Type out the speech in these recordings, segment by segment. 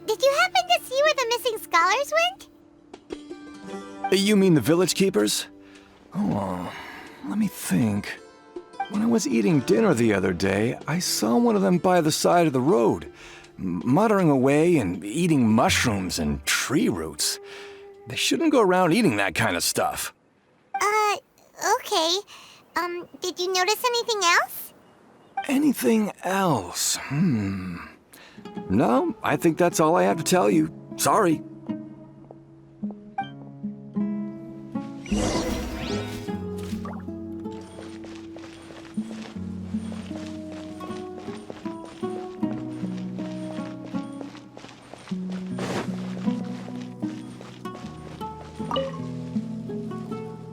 did you happen to see where the missing scholars went? You mean the village keepers? Oh, let me think. When I was eating dinner the other day, I saw one of them by the side of the road, muttering away and eating mushrooms and tree roots. They shouldn't go around eating that kind of stuff. Okay. Did you notice anything else? Anything else? No, I think that's all I have to tell you. Sorry.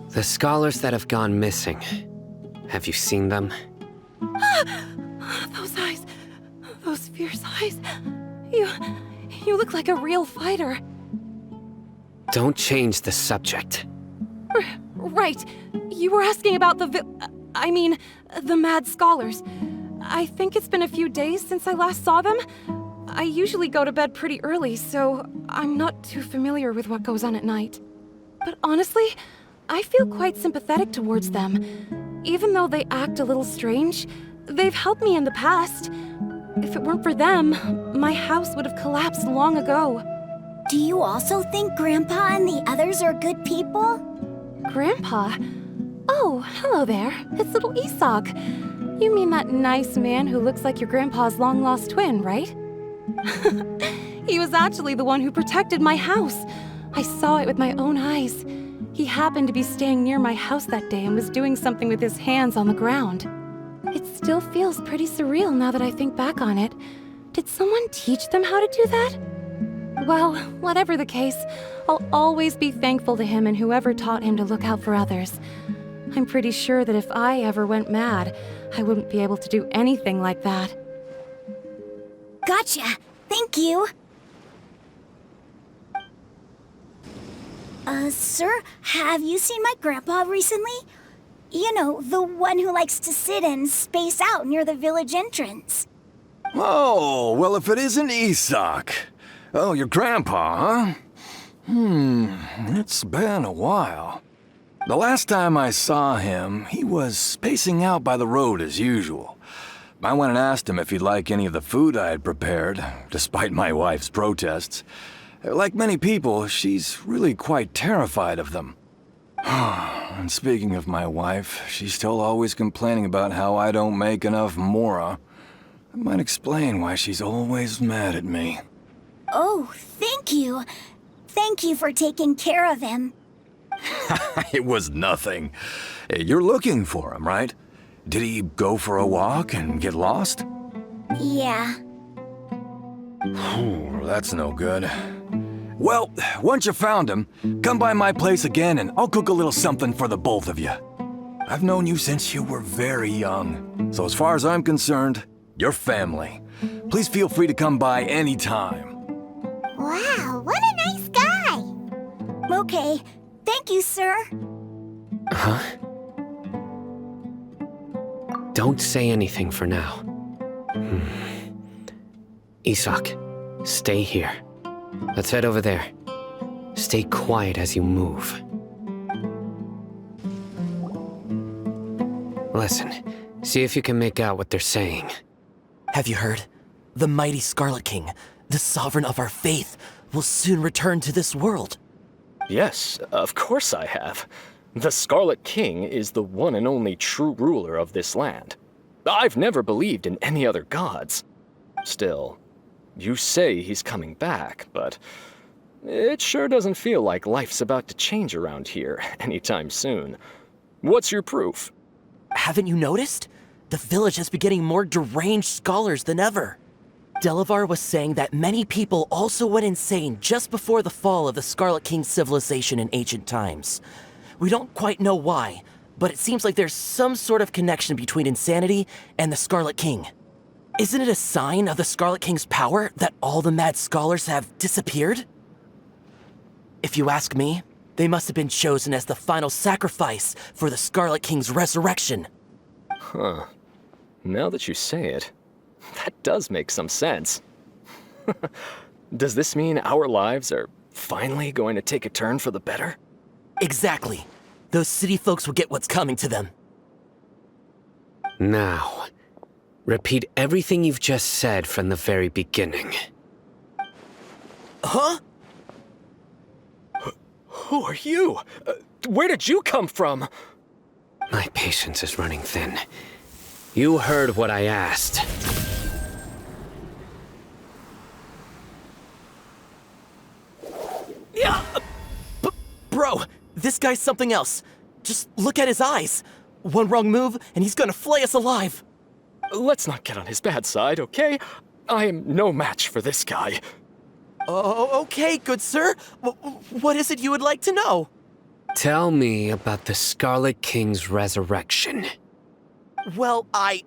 The scholars that have gone missing. Have you seen them? Those eyes. Those fierce eyes. You look like a real fighter. Don't change the subject. Right. You were asking about the mad scholars. I think it's been a few days since I last saw them. I usually go to bed pretty early, so I'm not too familiar with what goes on at night. But honestly, I feel quite sympathetic towards them. Even though they act a little strange, they've helped me in the past. If it weren't for them, my house would have collapsed long ago. Do you also think Grandpa and the others are good people? Grandpa? Oh, hello there. It's little Isak. You mean that nice man who looks like your grandpa's long-lost twin, right? He was actually the one who protected my house. I saw it with my own eyes. He happened to be staying near my house that day and was doing something with his hands on the ground. It still feels pretty surreal now that I think back on it. Did someone teach them how to do that? Well, whatever the case, I'll always be thankful to him and whoever taught him to look out for others. I'm pretty sure that if I ever went mad, I wouldn't be able to do anything like that. Gotcha. Thank you. Sir, have you seen my grandpa recently? You know, the one who likes to sit and space out near the village entrance. Oh, well, if it isn't Isak. Oh, your grandpa, huh? It's been a while. The last time I saw him, he was spacing out by the road as usual. I went and asked him if he'd like any of the food I had prepared, despite my wife's protests. Like many people, she's really quite terrified of them. And speaking of my wife, she's still always complaining about how I don't make enough mora. That might explain why she's always mad at me. Oh, thank you. Thank you for taking care of him. It was nothing. You're looking for him, right? Did he go for a walk and get lost? Yeah. That's no good. Well, once you found him, come by my place again and I'll cook a little something for the both of you. I've known you since you were very young, so as far as I'm concerned, you're family. Please feel free to come by anytime. Wow, what a nice guy. Okay, thank you, sir. Huh? Don't say anything for now. Isak, stay here. Let's head over there. Stay quiet as you move. Listen, see if you can make out what they're saying. Have you heard? The mighty Scarlet King, the sovereign of our faith, will soon return to this world. Yes, of course I have. The Scarlet King is the one and only true ruler of this land. I've never believed in any other gods. Still, you say he's coming back, but it sure doesn't feel like life's about to change around here anytime soon. What's your proof? Haven't you noticed? The village has been getting more deranged scholars than ever. Delavar was saying that many people also went insane just before the fall of the Scarlet King's civilization in ancient times. We don't quite know why, but it seems like there's some sort of connection between insanity and the Scarlet King. Isn't it a sign of the Scarlet King's power that all the mad scholars have disappeared? If you ask me, they must have been chosen as the final sacrifice for the Scarlet King's resurrection. Huh. Now that you say it, that does make some sense. Does this mean our lives are finally going to take a turn for the better? Exactly. Those city folks will get what's coming to them. Now, repeat everything you've just said from the very beginning. Huh? Who are you? Where did you come from? My patience is running thin. You heard what I asked. Yeah! Bro, this guy's something else. Just look at his eyes. One wrong move, and he's gonna flay us alive. Let's not get on his bad side, okay? I am no match for this guy. Oh, okay, good sir. What is it you would like to know? Tell me about the Scarlet King's resurrection. Well, I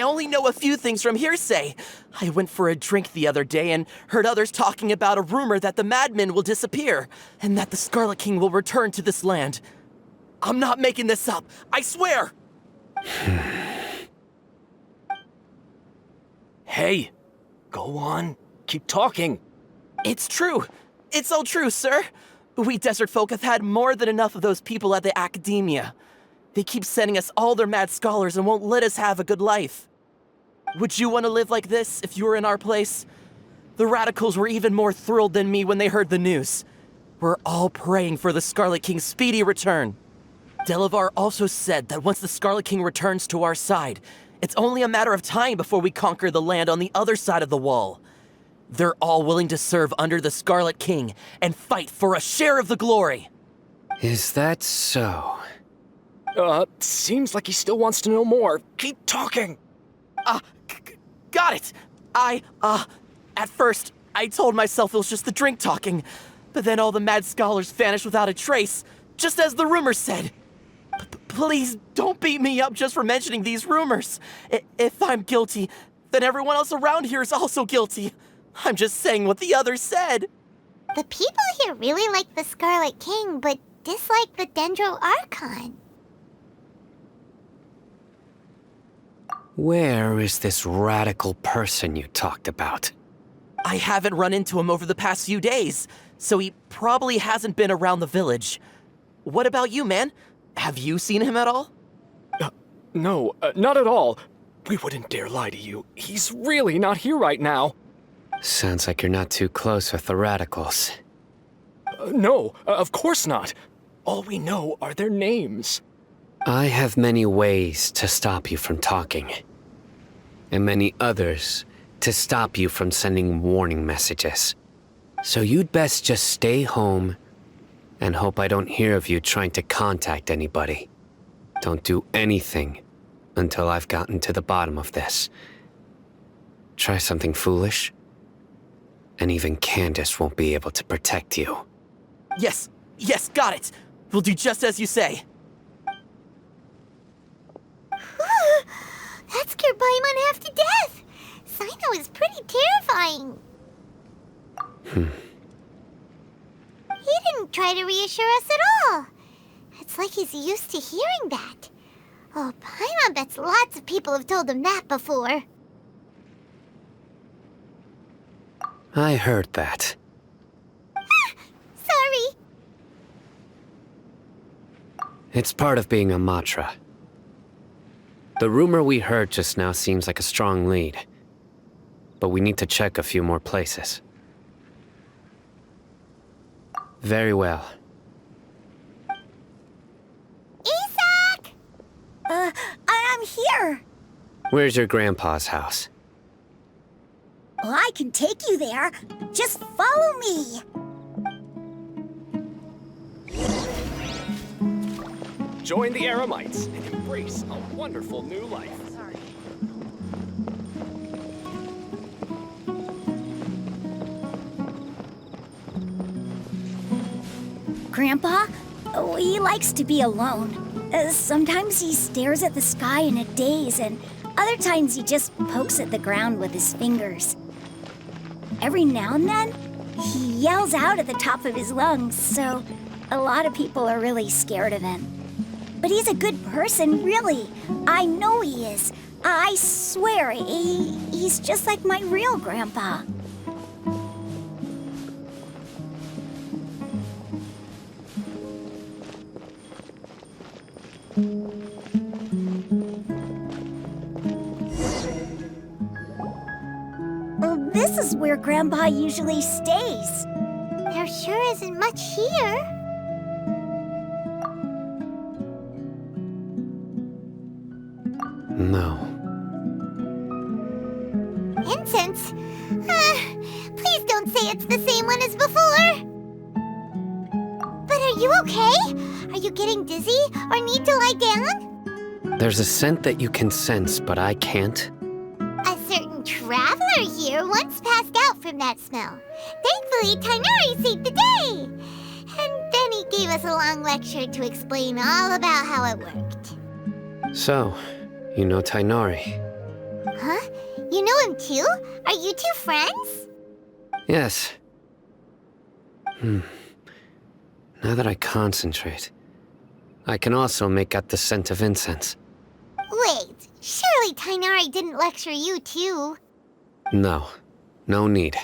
only know a few things from hearsay. I went for a drink the other day and heard others talking about a rumor that the madmen will disappear, and that the Scarlet King will return to this land. I'm not making this up, I swear! Hey, go on. Keep talking. It's true. It's all true, sir. We desert folk have had more than enough of those people at the academia. They keep sending us all their mad scholars and won't let us have a good life. Would you want to live like this if you were in our place? The radicals were even more thrilled than me when they heard the news. We're all praying for the Scarlet King's speedy return. Delavar also said that once the Scarlet King returns to our side, it's only a matter of time before we conquer the land on the other side of the wall. They're all willing to serve under the Scarlet King and fight for a share of the glory. Is that so? Seems like he still wants to know more. Keep talking. Got it. At first, I told myself it was just the drink talking, but then all the mad scholars vanished without a trace, just as the rumors said. Please don't beat me up just for mentioning these rumors. If I'm guilty, then everyone else around here is also guilty. I'm just saying what the others said. The people here really like the Scarlet King, but dislike the Dendro Archon. Where is this radical person you talked about? I haven't run into him over the past few days, so he probably hasn't been around the village. What about you, man? Have you seen him at all? No, not at all. We wouldn't dare lie to you. He's really not here right now. Sounds like you're not too close with the radicals. No, of course not. All we know are their names. I have many ways to stop you from talking, and many others to stop you from sending warning messages. So you'd best just stay home and hope I don't hear of you trying to contact anybody. Don't do anything until I've gotten to the bottom of this. Try something foolish, and even Candace won't be able to protect you. Yes, got it. We'll do just as you say. That scared Paimon half to death. Sino is pretty terrifying. He didn't try to reassure us at all. It's like he's used to hearing that. Oh, Paimon bets lots of people have told him that before. I heard that. Sorry. It's part of being a Matra. The rumor we heard just now seems like a strong lead, but we need to check a few more places. Very well. Isak! I'm here. Where's your grandpa's house? Well, I can take you there. Just follow me. Join the Eremites and embrace a wonderful new life. Grandpa? Oh, he likes to be alone. Sometimes he stares at the sky in a daze, and other times he just pokes at the ground with his fingers. Every now and then, he yells out at the top of his lungs, so a lot of people are really scared of him. But he's a good person, really. I know he is. I swear, he's just like my real grandpa. This is where Grandpa usually stays. There sure isn't much here. No. Incense? Please don't say it's the same one as before. But are you okay? Are you getting dizzy or need to lie down? There's a scent that you can sense, but I can't. A certain traveler here once passed out from that smell. Thankfully, Tainari saved the day. And then he gave us a long lecture to explain all about how it worked. So, you know Tainari? Huh? You know him too? Are you two friends? Yes. Now that I concentrate, I can also make out the scent of incense. Wait, surely Tainari didn't lecture you too? No, no need.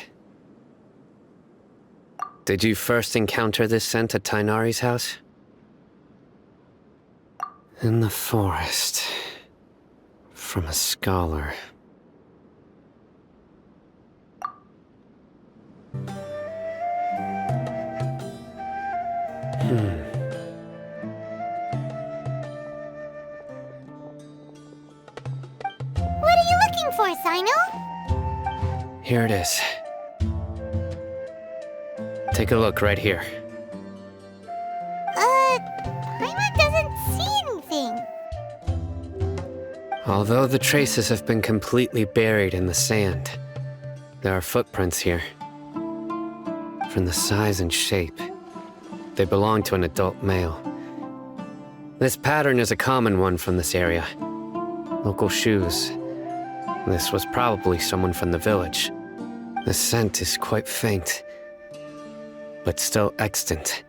Did you first encounter this scent at Tainari's house? In the forest. From a scholar. What are you looking for, Sino? Here it is. Take a look right here. Paimon doesn't see anything. Although the traces have been completely buried in the sand, there are footprints here. From the size and shape, they belong to an adult male. This pattern is a common one from this area. Local shoes. This was probably someone from the village. The scent is quite faint, but still extant.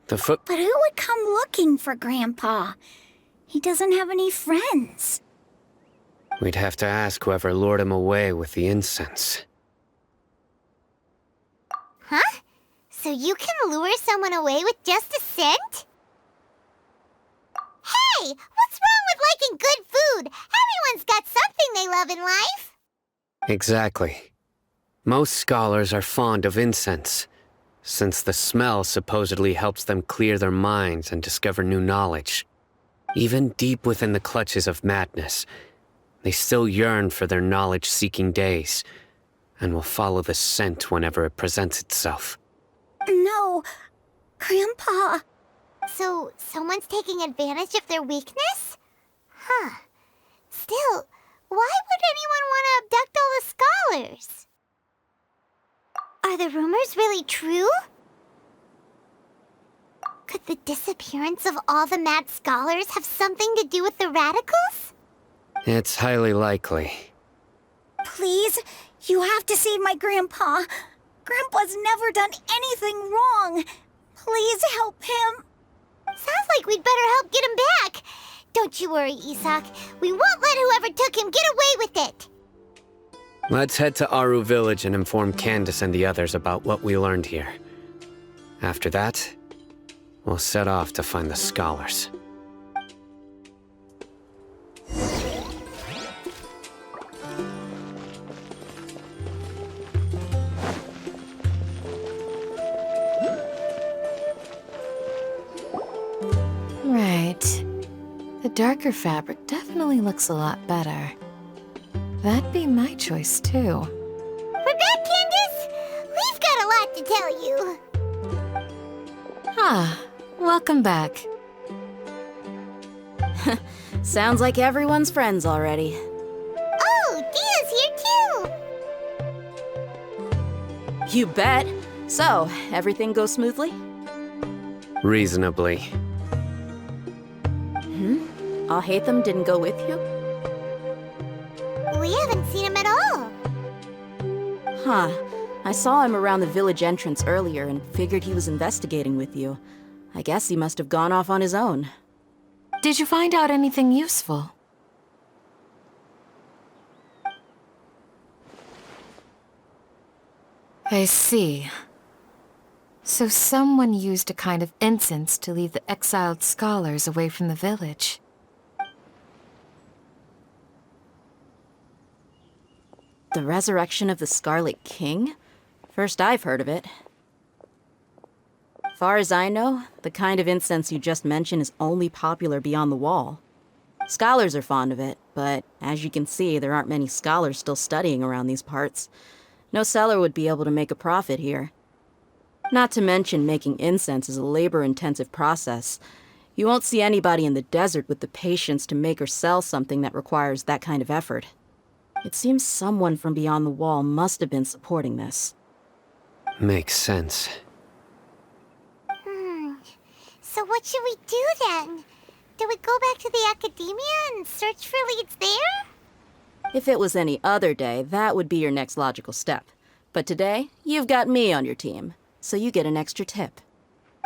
But who would come looking for Grandpa? He doesn't have any friends. We'd have to ask whoever lured him away with the incense. Huh? So you can lure someone away with just a scent? Hey! What's wrong with liking good food? Everyone's got something they love in life. Exactly. Most scholars are fond of incense, since the smell supposedly helps them clear their minds and discover new knowledge. Even deep within the clutches of madness, they still yearn for their knowledge-seeking days, and will follow the scent whenever it presents itself. No, Grandpa. So, someone's taking advantage of their weakness? Huh. Still, why would anyone want to abduct all the scholars? Are the rumors really true? Could the disappearance of all the mad scholars have something to do with the radicals? It's highly likely. Please, you have to save my Grandpa. Grandpa's never done anything wrong. Please help him. Sounds like we'd better help get him back. Don't you worry, Isak. We won't let whoever took him get away with it. Let's head to Aru Village and inform Candace and the others about what we learned here. After that, we'll set off to find the scholars. Right. The darker fabric definitely looks a lot better. That'd be my choice, too. We're back, Candace! We've got a lot to tell you. Ah, welcome back. Sounds like everyone's friends already. Oh, Dia's here too! You bet. So, everything goes smoothly? Reasonably. Alhaitham didn't go with you? We haven't seen him at all. Huh. I saw him around the village entrance earlier and figured he was investigating with you. I guess he must have gone off on his own. Did you find out anything useful? I see. So someone used a kind of incense to lead the exiled scholars away from the village. The resurrection of the Scarlet King? First I've heard of it. Far as I know, the kind of incense you just mentioned is only popular beyond the wall. Scholars are fond of it, but as you can see, there aren't many scholars still studying around these parts. No seller would be able to make a profit here. Not to mention making incense is a labor-intensive process. You won't see anybody in the desert with the patience to make or sell something that requires that kind of effort. It seems someone from beyond the wall must have been supporting this. Makes sense. So what should we do then? Do we go back to the academia and search for leads there? If it was any other day, that would be your next logical step. But today, you've got me on your team, so you get an extra tip.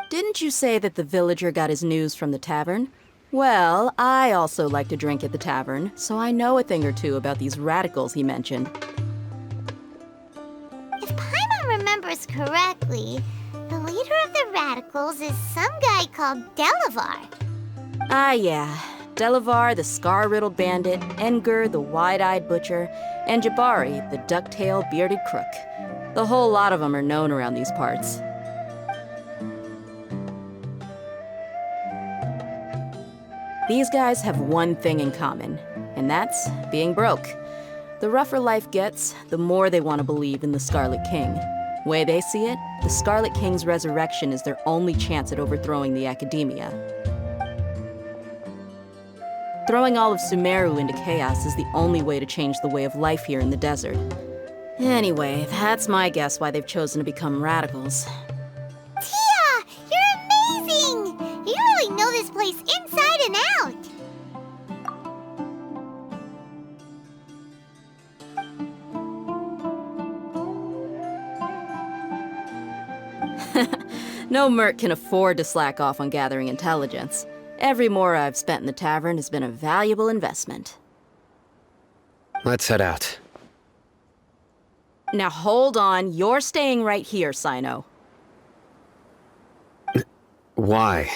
Didn't you say that the villager got his news from the tavern? Well, I also like to drink at the tavern, so I know a thing or two about these radicals he mentioned. If Paimon remembers correctly, the leader of the radicals is some guy called Delavar. Ah, yeah. Delavar, the scar-riddled bandit, Engur, the wide-eyed butcher, and Jabari, the duck-tailed bearded crook. The whole lot of them are known around these parts. These guys have one thing in common, and that's being broke. The rougher life gets, the more they want to believe in the Scarlet King. Way they see it, the Scarlet King's resurrection is their only chance at overthrowing the academia. Throwing all of Sumeru into chaos is the only way to change the way of life here in the desert. Anyway, that's my guess why they've chosen to become radicals. Tia! You're amazing! You really know this place inside and out! No merc can afford to slack off on gathering intelligence. Every more I've spent in the tavern has been a valuable investment. Let's head out. Now hold on, you're staying right here, Sino. Why?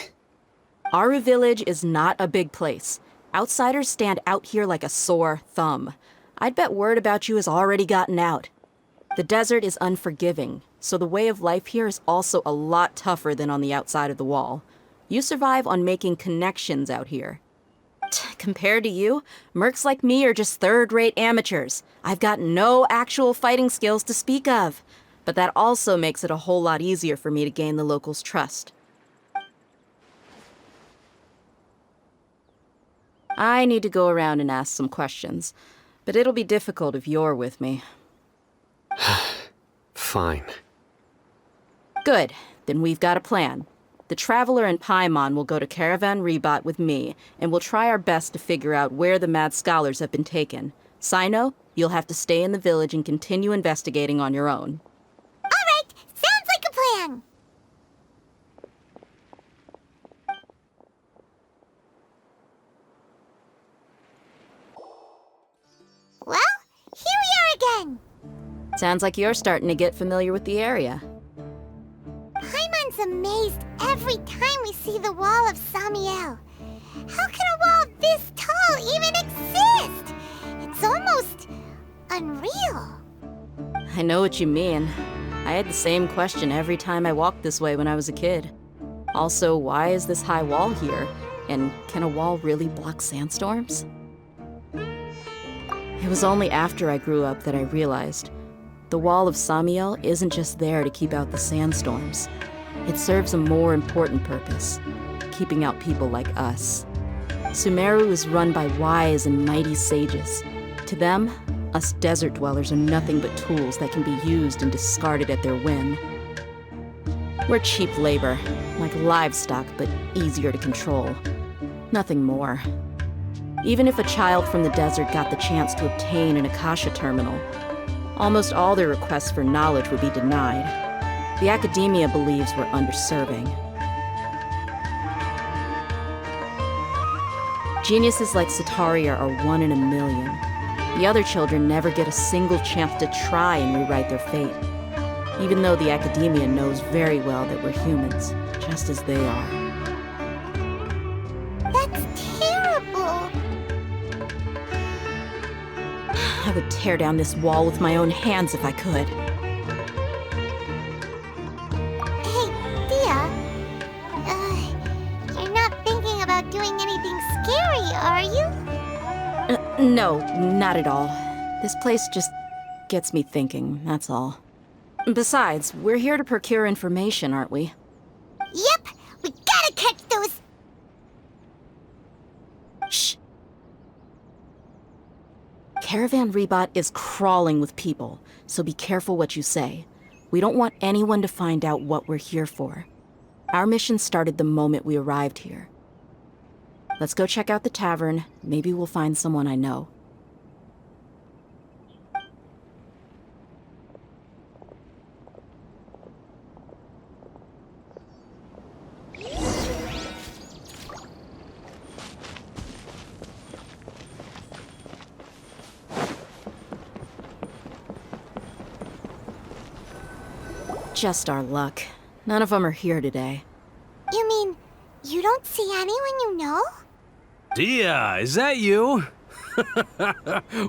Aru Village is not a big place. Outsiders stand out here like a sore thumb. I'd bet word about you has already gotten out. The desert is unforgiving, so the way of life here is also a lot tougher than on the outside of the wall. You survive on making connections out here. Compared to you, mercs like me are just third-rate amateurs. I've got no actual fighting skills to speak of. But that also makes it a whole lot easier for me to gain the locals' trust. I need to go around and ask some questions, but it'll be difficult if you're with me. Fine. Good, then we've got a plan. The Traveler and Paimon will go to Caravan Rebat with me, and we'll try our best to figure out where the mad scholars have been taken. Sino, you'll have to stay in the village and continue investigating on your own. All right, sounds like a plan. Well, here we are again. Sounds like you're starting to get familiar with the area. Paimon's amazed every time we see the wall of Samiel. How can a wall this tall even exist? It's almost unreal. I know what you mean. I had the same question every time I walked this way when I was a kid. Also, why is this high wall here? And can a wall really block sandstorms? It was only after I grew up that I realized the wall of Samiel isn't just there to keep out the sandstorms. It serves a more important purpose, keeping out people like us. Sumeru is run by wise and mighty sages. To them, us desert dwellers are nothing but tools that can be used and discarded at their whim. We're cheap labor, like livestock, but easier to control. Nothing more. Even if a child from the desert got the chance to obtain an Akasha terminal, almost all their requests for knowledge would be denied. The academia believes we're underserving. Geniuses like Sataria are 1 in a million. The other children never get a single chance to try and rewrite their fate, even though the academia knows very well that we're humans, just as they are. That's terrible. I've would tear down this wall with my own hands if I could. Hey, Dia. You're not thinking about doing anything scary, are you? No, not at all. This place just gets me thinking, that's all. Besides, we're here to procure information, aren't we? Yep, we gotta catch those... Shh. Caravan Rebot is crawling with people, so be careful what you say. We don't want anyone to find out what we're here for. Our mission started the moment we arrived here. Let's go check out the tavern. Maybe we'll find someone I know. Just our luck. None of them are here today. You mean, you don't see anyone you know? Dia, is that you?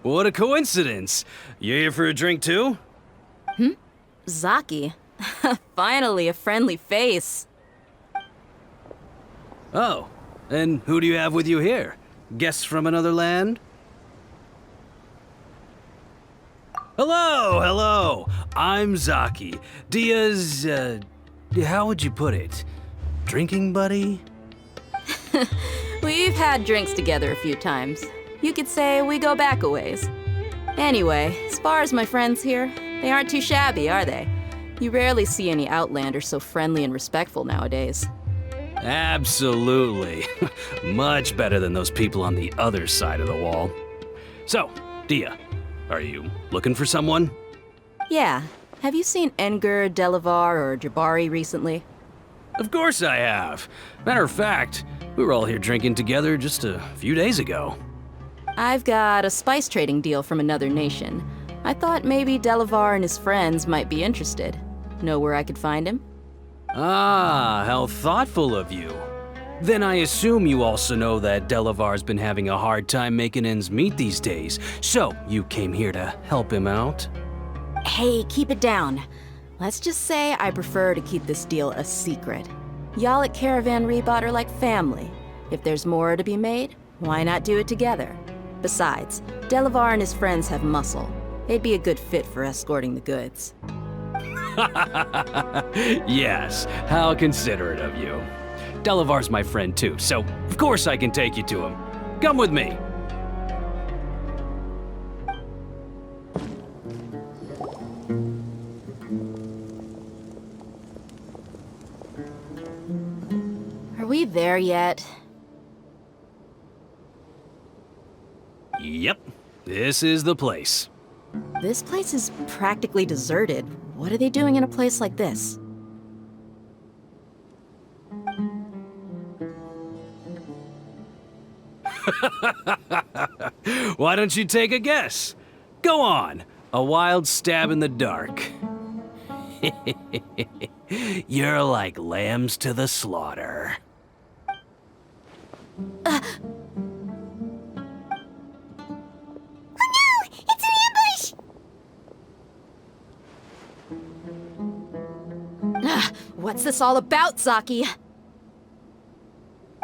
What a coincidence. You here for a drink too? Zaki. Finally, a friendly face. Oh, and who do you have with you here? Guests from another land? Hello, hello. I'm Zaki. Dia's, how would you put it? Drinking buddy? We've had drinks together a few times. You could say we go back a ways. Anyway, as far as my friends here, they aren't too shabby, are they? You rarely see any Outlanders so friendly and respectful nowadays. Absolutely. Much better than those people on the other side of the wall. So, Dia, are you looking for someone? Yeah. Have you seen Enger, Delavar, or Jabari recently? Of course I have. Matter of fact, we were all here drinking together just a few days ago. I've got a spice trading deal from another nation. I thought maybe Delavar and his friends might be interested. Know where I could find him? Ah, how thoughtful of you. Then I assume you also know that Delavar's been having a hard time making ends meet these days, so you came here to help him out? Hey, keep it down. Let's just say I prefer to keep this deal a secret. Y'all at Caravan Rebot are like family. If there's more to be made, why not do it together? Besides, Delavar and his friends have muscle. They'd be a good fit for escorting the goods. Yes, how considerate of you. Delavar's my friend too, so of course I can take you to him. Come with me. Are we there yet? Yep, this is the place. This place is practically deserted. What are they doing in a place like this? Why don't you take a guess? Go on, a wild stab in the dark. You're like lambs to the slaughter. What's this all about, Zaki?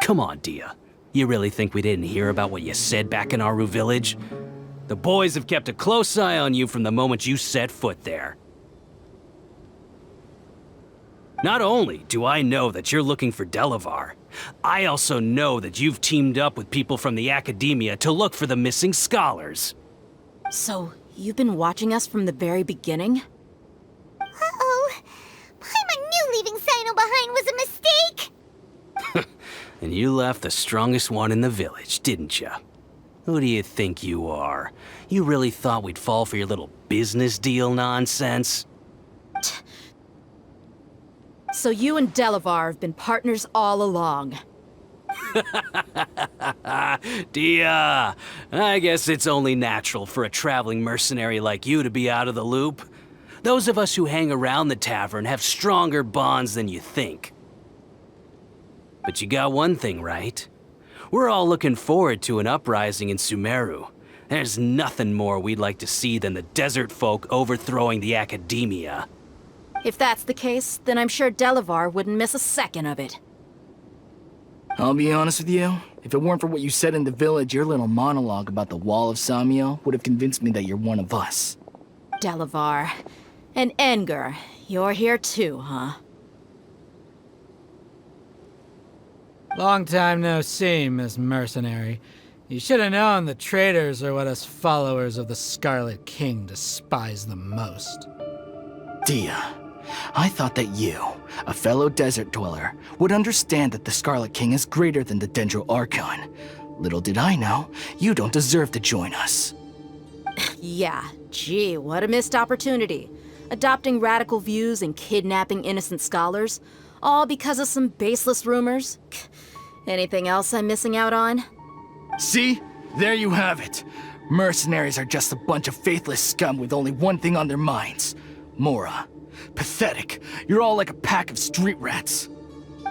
Come on, Dia. You really think we didn't hear about what you said back in Aru village? The boys have kept a close eye on you from the moment you set foot there. Not only do I know that you're looking for Delavar, I also know that you've teamed up with people from the academia to look for the missing scholars. So, you've been watching us from the very beginning? Uh-oh. Paimon knew leaving Sino behind was a mistake! And you left the strongest one in the village, didn't you? Who do you think you are? You really thought we'd fall for your little business deal nonsense? So you and Delavar have been partners all along. Dia, I guess it's only natural for a traveling mercenary like you to be out of the loop. Those of us who hang around the tavern have stronger bonds than you think. But you got one thing right. We're all looking forward to an uprising in Sumeru. There's nothing more we'd like to see than the desert folk overthrowing the academia. If that's the case, then I'm sure Delavar wouldn't miss a second of it. I'll be honest with you, if it weren't for what you said in the village, your little monologue about the Wall of Samiel would have convinced me that you're one of us. Delavar. And Engar, you're here too, huh? Long time no see, Miss Mercenary. You should have known the traitors are what us followers of the Scarlet King despise the most. Dia, I thought that you, a fellow desert dweller, would understand that the Scarlet King is greater than the Dendro Archon. Little did I know, you don't deserve to join us. Yeah, gee, what a missed opportunity. Adopting radical views and kidnapping innocent scholars, all because of some baseless rumors. Anything else I'm missing out on? See? There you have it. Mercenaries are just a bunch of faithless scum with only one thing on their minds. Mora. Pathetic. You're all like a pack of street rats.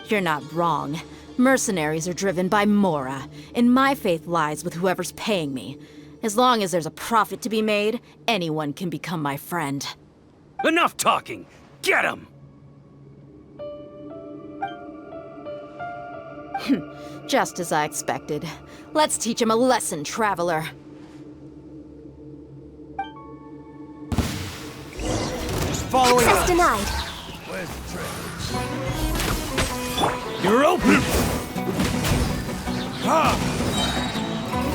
You're not wrong. Mercenaries are driven by Mora, and my faith lies with whoever's paying me. As long as there's a profit to be made, anyone can become my friend. Enough talking! Get him! Just as I expected. Let's teach him a lesson, traveler. Following Access denied. You're open! Ha!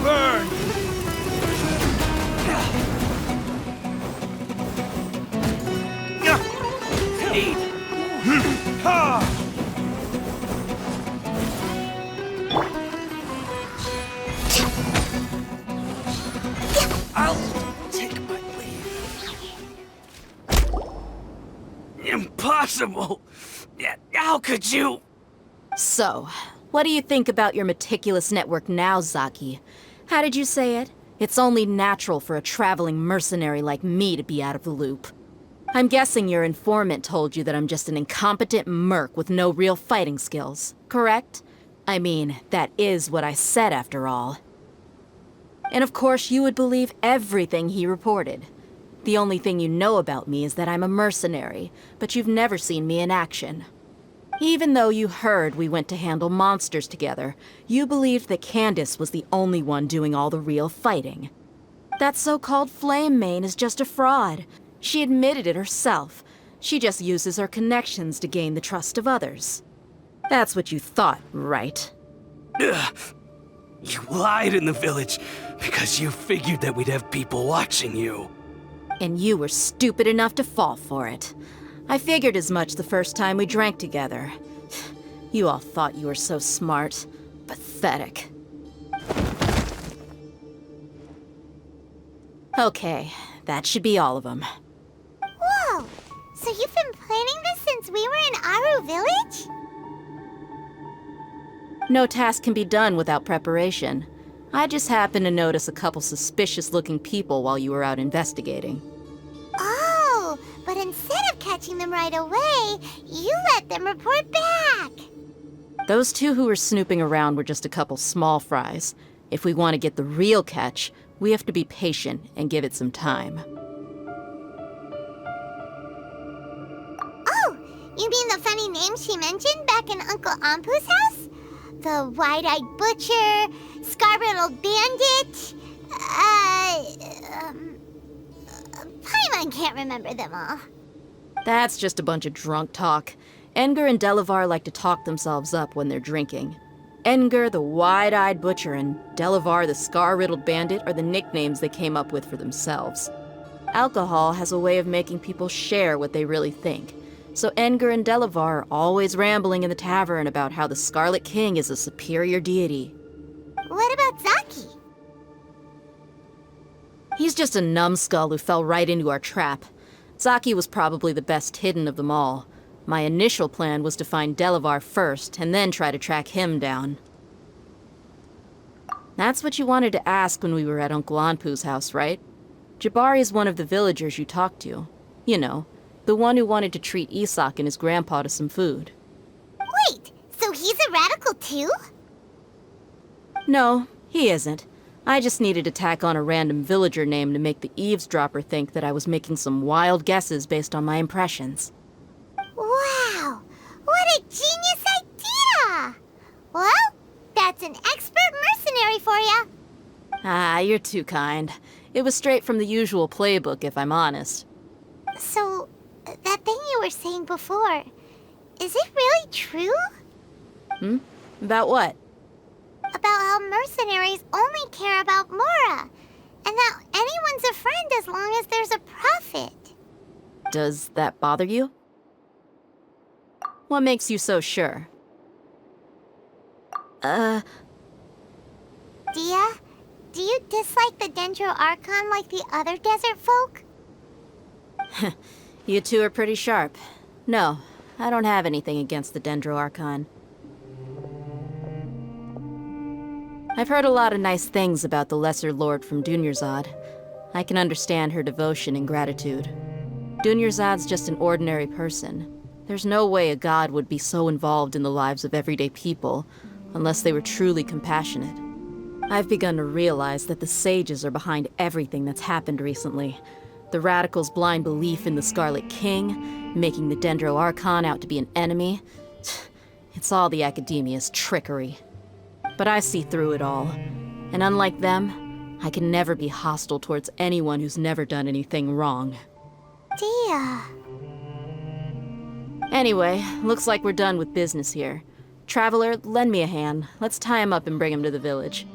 Burn! Eat! Ha! I'll take my leave. Impossible! How could you? So, what do you think about your meticulous network now, Zaki? How did you say it? It's only natural for a traveling mercenary like me to be out of the loop. I'm guessing your informant told you that I'm just an incompetent merc with no real fighting skills, correct? I mean, that is what I said after all. And of course you would believe everything he reported. The only thing you know about me is that I'm a mercenary, but you've never seen me in action. Even though you heard we went to handle monsters together, you believed that Candace was the only one doing all the real fighting. That so-called Flame Mane is just a fraud. She admitted it herself. She just uses her connections to gain the trust of others. That's what you thought, right? Ugh. You lied in the village because you figured that we'd have people watching you. And you were stupid enough to fall for it. I figured as much the first time we drank together. You all thought you were so smart. Pathetic. Okay, that should be all of them. Whoa! So you've been planning this since we were in Aru Village? No task can be done without preparation. I just happened to notice a couple suspicious-looking people while you were out investigating. Oh, but instead of catching them right away, you let them report back. Those two who were snooping around were just a couple small fries. If we want to get the real catch, we have to be patient and give it some time. Oh, you mean the funny name she mentioned back in Uncle Ampu's house? The wide-eyed butcher, scar-riddled bandit, Paimon can't remember them all. That's just a bunch of drunk talk. Engar and Delavar like to talk themselves up when they're drinking. Engar, the wide-eyed butcher, and Delavar, the scar-riddled bandit, are the nicknames they came up with for themselves. Alcohol has a way of making people share what they really think. So Engar and Delavar are always rambling in the tavern about how the Scarlet King is a superior deity. What about Zaki? He's just a numbskull who fell right into our trap. Zaki was probably the best hidden of them all. My initial plan was to find Delavar first, and then try to track him down. That's what you wanted to ask when we were at Uncle Anpu's house, right? Jabari is one of the villagers you talked to. You know, the one who wanted to treat Isak and his grandpa to some food. Wait, so he's a radical too? No, he isn't. I just needed to tack on a random villager name to make the eavesdropper think that I was making some wild guesses based on my impressions. Wow! What a genius idea! Well, that's an expert mercenary for ya. Ah, you're too kind. It was straight from the usual playbook, if I'm honest. So, that thing you were saying before, is it really true? About what? About how mercenaries only care about Mora, and that anyone's a friend as long as there's a profit. Does that bother you? What makes you so sure? Dia, do you dislike the Dendro Archon like the other desert folk? You two are pretty sharp. No, I don't have anything against the Dendro Archon. I've heard a lot of nice things about the Lesser Lord from Dunyarzad. I can understand her devotion and gratitude. Dunyarzad's just an ordinary person. There's no way a god would be so involved in the lives of everyday people, unless they were truly compassionate. I've begun to realize that the sages are behind everything that's happened recently. The radicals' blind belief in the Scarlet King, making the Dendro Archon out to be an enemy. It's all the academia's trickery. But I see through it all. And unlike them, I can never be hostile towards anyone who's never done anything wrong. Dia. Anyway, looks like we're done with business here. Traveler, lend me a hand. Let's tie him up and bring him to the village.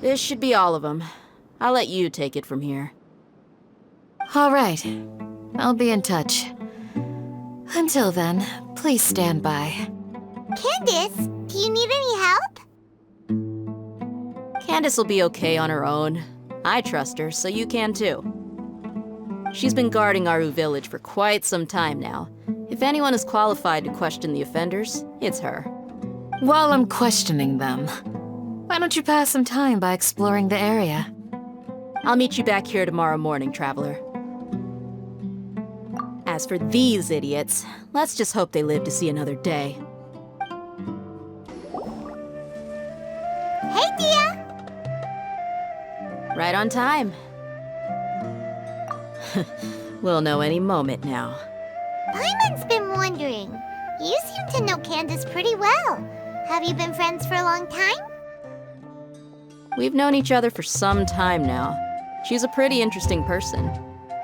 This should be all of them. I'll let you take it from here. All right. I'll be in touch. Until then, please stand by. Candace, do you need any help? Candace will be okay on her own. I trust her, so you can too. She's been guarding Aru village for quite some time now. If anyone is qualified to question the offenders, it's her. While I'm questioning them, why don't you pass some time by exploring the area? I'll meet you back here tomorrow morning, Traveler. As for these idiots, let's just hope they live to see another day. Hey, Dia! Right on time. We'll know any moment now. Paimon's been wondering. You seem to know Candace pretty well. Have you been friends for a long time? We've known each other for some time now. She's a pretty interesting person.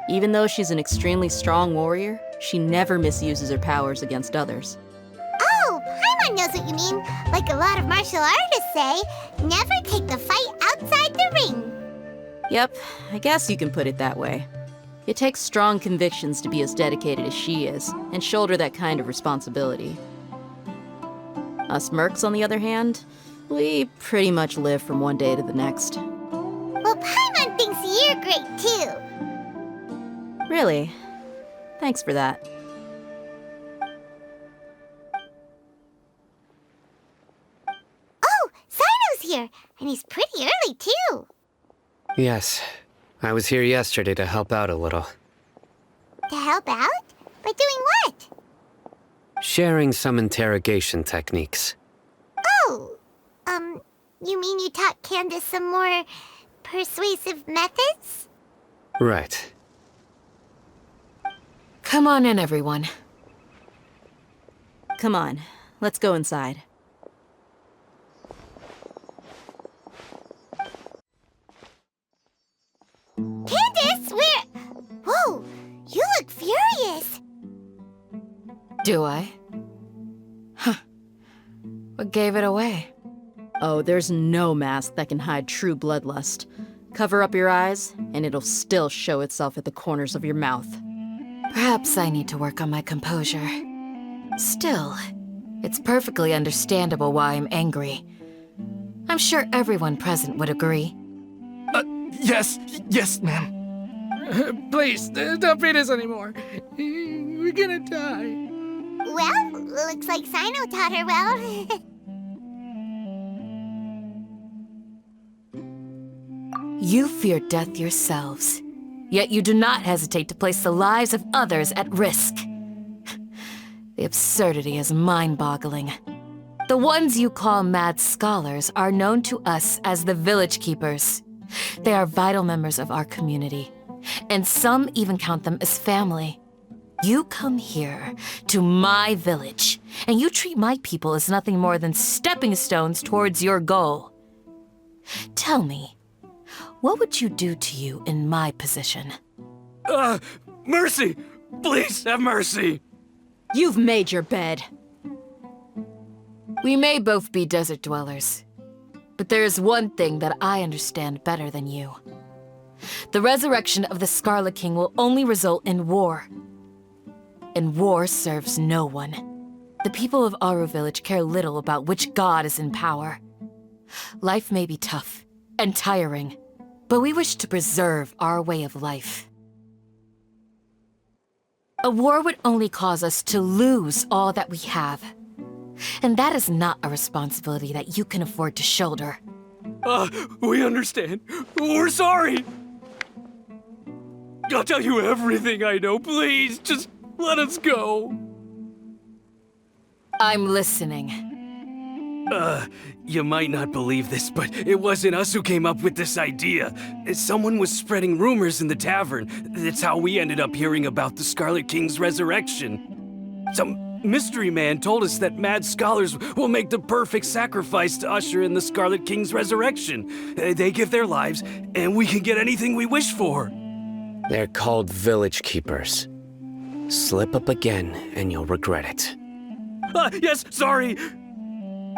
Even though she's an extremely strong warrior, she never misuses her powers against others. Oh, Paimon knows what you mean. Like a lot of martial artists say, never take the fight outside the ring. Yep, I guess you can put it that way. It takes strong convictions to be as dedicated as she is, and shoulder that kind of responsibility. Us mercs, on the other hand, we pretty much live from one day to the next. Well, Paimon thinks you're great too. Really? Thanks for that. Oh, Sino's here, and he's pretty early too. Yes. I was here yesterday to help out a little. To help out? By doing what? Sharing some interrogation techniques. Oh, you mean you taught Candace some more persuasive methods? Right. Come on in, everyone. Come on, let's go inside. Candace, where? Whoa, you look furious. Do I? Huh. What gave it away? Oh, there's no mask that can hide true bloodlust. Cover up your eyes, and it'll still show itself at the corners of your mouth. Perhaps I need to work on my composure. Still, it's perfectly understandable why I'm angry. I'm sure everyone present would agree. Yes, ma'am. Please, don't beat us anymore. We're gonna die. Well, looks like Sino taught her well. You fear death yourselves, Yet you do not hesitate to place the lives of others at risk. The absurdity is mind-boggling. The ones you call mad scholars are known to us as the Village Keepers. They are vital members of our community, and some even count them as family. You come here, to my village, and you treat my people as nothing more than stepping stones towards your goal. Tell me, what would you do to you in my position? Mercy! Please have mercy! You've made your bed. We may both be desert dwellers, but there is one thing that I understand better than you. The resurrection of the Scarlet King will only result in war. And war serves no one. The people of Aru Village care little about which god is in power. Life may be tough and tiring, but we wish to preserve our way of life. A war would only cause us to lose all that we have. And that is not a responsibility that you can afford to shoulder. We understand. We're sorry. I'll tell you everything I know. Please, just let us go. I'm listening. You might not believe this, but it wasn't us who came up with this idea. Someone was spreading rumors in the tavern. That's how we ended up hearing about the Scarlet King's resurrection. Some mystery man told us that mad scholars will make the perfect sacrifice to usher in the Scarlet King's resurrection. They give their lives, and we can get anything we wish for. They're called Village Keepers. Slip up again, and you'll regret it. Yes, sorry.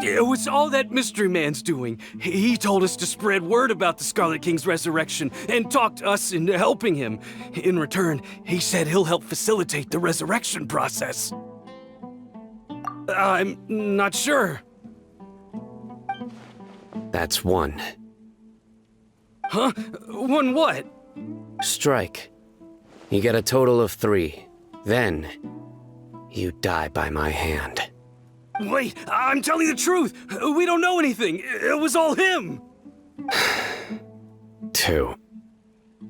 It was all that mystery man's doing. He told us to spread word about the Scarlet King's resurrection and talked us into helping him. In return, he said he'll help facilitate the resurrection process. I'm not sure. That's one. Huh? One what? Strike. You get a total of 3. Then, you die by my hand. Wait, I'm telling the truth. We don't know anything. It was all him. 2.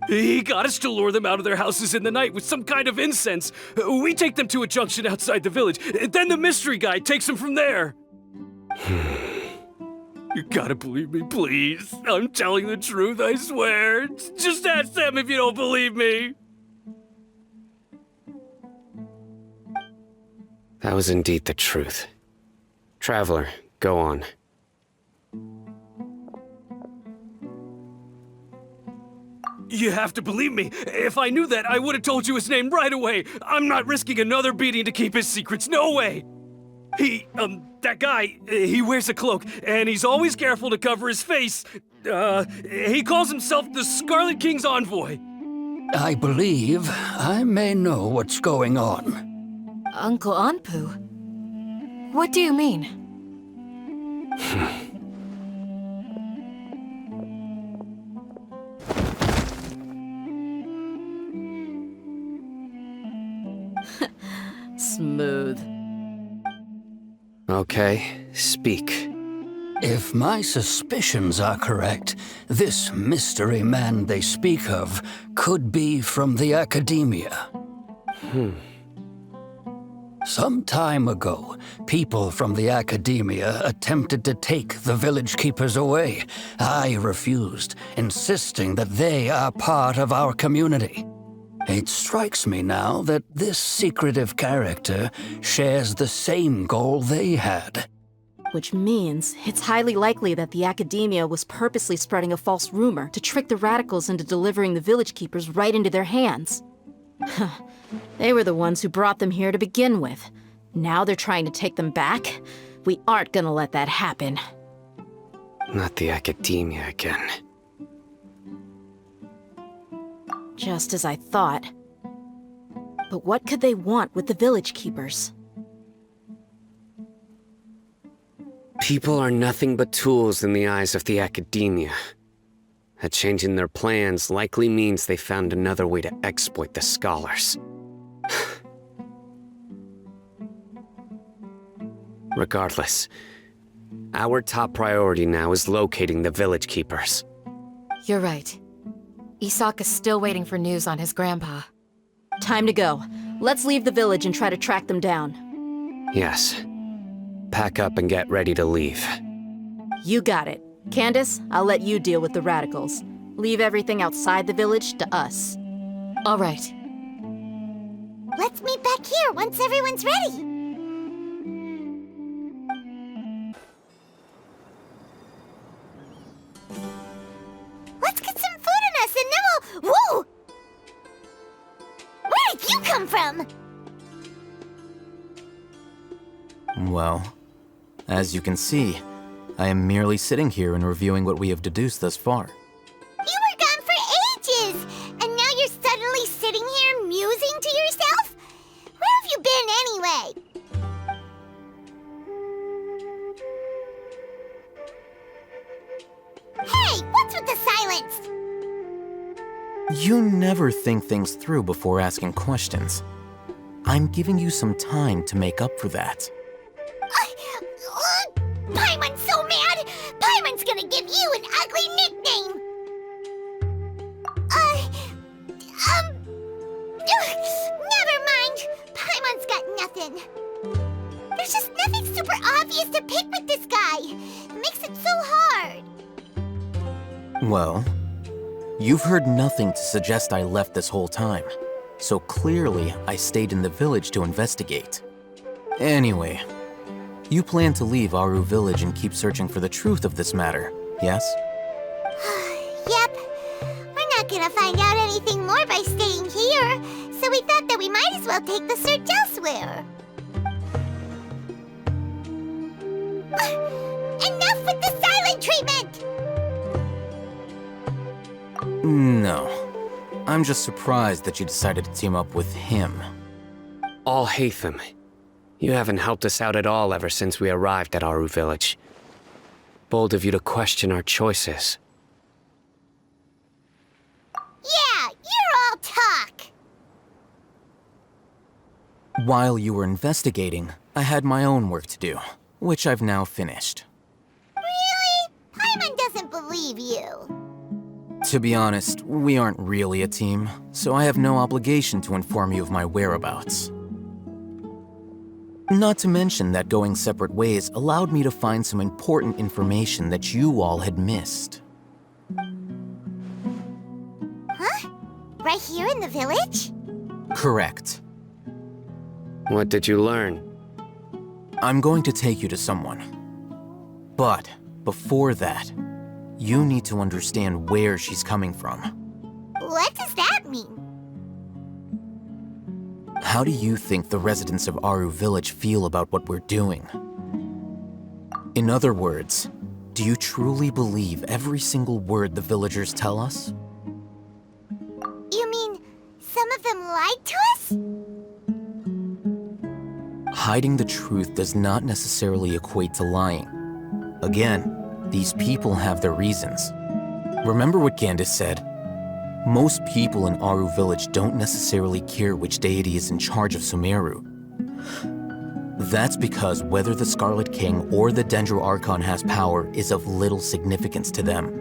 He got us to lure them out of their houses in the night with some kind of incense. We take them to a junction outside the village. Then the mystery guy takes them from there. You gotta believe me, please. I'm telling the truth, I swear. Just ask them if you don't believe me. That was indeed the truth. Traveler, go on. You have to believe me. If I knew that, I would have told you his name right away. I'm not risking another beating to keep his secrets. No way. That guy, he wears a cloak, and he's always careful to cover his face. He calls himself the Scarlet King's envoy. I believe I may know what's going on. Uncle Anpu? What do you mean? Smooth. Okay, speak. If my suspicions are correct, this mystery man they speak of could be from the academia. Some time ago, people from the academia attempted to take the village keepers away. I refused, insisting that they are part of our community. It strikes me now that this secretive character shares the same goal they had. Which means it's highly likely that the academia was purposely spreading a false rumor to trick the radicals into delivering the village keepers right into their hands. They were the ones who brought them here to begin with. Now they're trying to take them back? We aren't gonna let that happen. Not the academia again. Just as I thought. But what could they want with the village keepers? People are nothing but tools in the eyes of the academia. A change in their plans likely means they found another way to exploit the scholars. Regardless, our top priority now is locating the village keepers. You're right. Isak is still waiting for news on his grandpa. Time to go. Let's leave the village and try to track them down. Yes. Pack up and get ready to leave. You got it. Candace, I'll let you deal with the radicals. Leave everything outside the village to us. All right. Let's meet back here once everyone's ready. Let's get some food in us and then we'll... Whoa! Where did you come from? Well, as you can see, I am merely sitting here and reviewing what we have deduced thus far. You were gone for ages, and now you're suddenly sitting here musing to yourself? Where have you been anyway? Hey, what's with the silence? You never think things through before asking questions. I'm giving you some time to make up for that. Paimon's so mad! Paimon's gonna give you an ugly nickname! Never mind. Paimon's got nothing. There's just nothing super obvious to pick with this guy. It makes it so hard. Well, you've heard nothing to suggest I left this whole time, so clearly I stayed in the village to investigate. Anyway, you plan to leave Aru village and keep searching for the truth of this matter, yes? Yep. We're not gonna find out anything more by staying here, so we thought that we might as well take the search elsewhere. Enough with the silent treatment! No. I'm just surprised that you decided to team up with him. Al-Haytham, you haven't helped us out at all ever since we arrived at Aru village. Bold of you to question our choices. Yeah, you're all talk! While you were investigating, I had my own work to do, which I've now finished. Really? Paimon doesn't believe you. To be honest, we aren't really a team, so I have no obligation to inform you of my whereabouts. Not to mention that going separate ways allowed me to find some important information that you all had missed. Huh? Right here in the village? Correct. What did you learn? I'm going to take you to someone. But before that, you need to understand where she's coming from. What does that mean? How do you think the residents of Aru village feel about what we're doing? In other words, do you truly believe every single word the villagers tell us? You mean some of them lied to us? Hiding the truth does not necessarily equate to lying. Again, these people have their reasons. Remember what Candace said? Most people in Aru village don't necessarily care which deity is in charge of Sumeru. That's because whether the Scarlet King or the Dendro Archon has power is of little significance to them.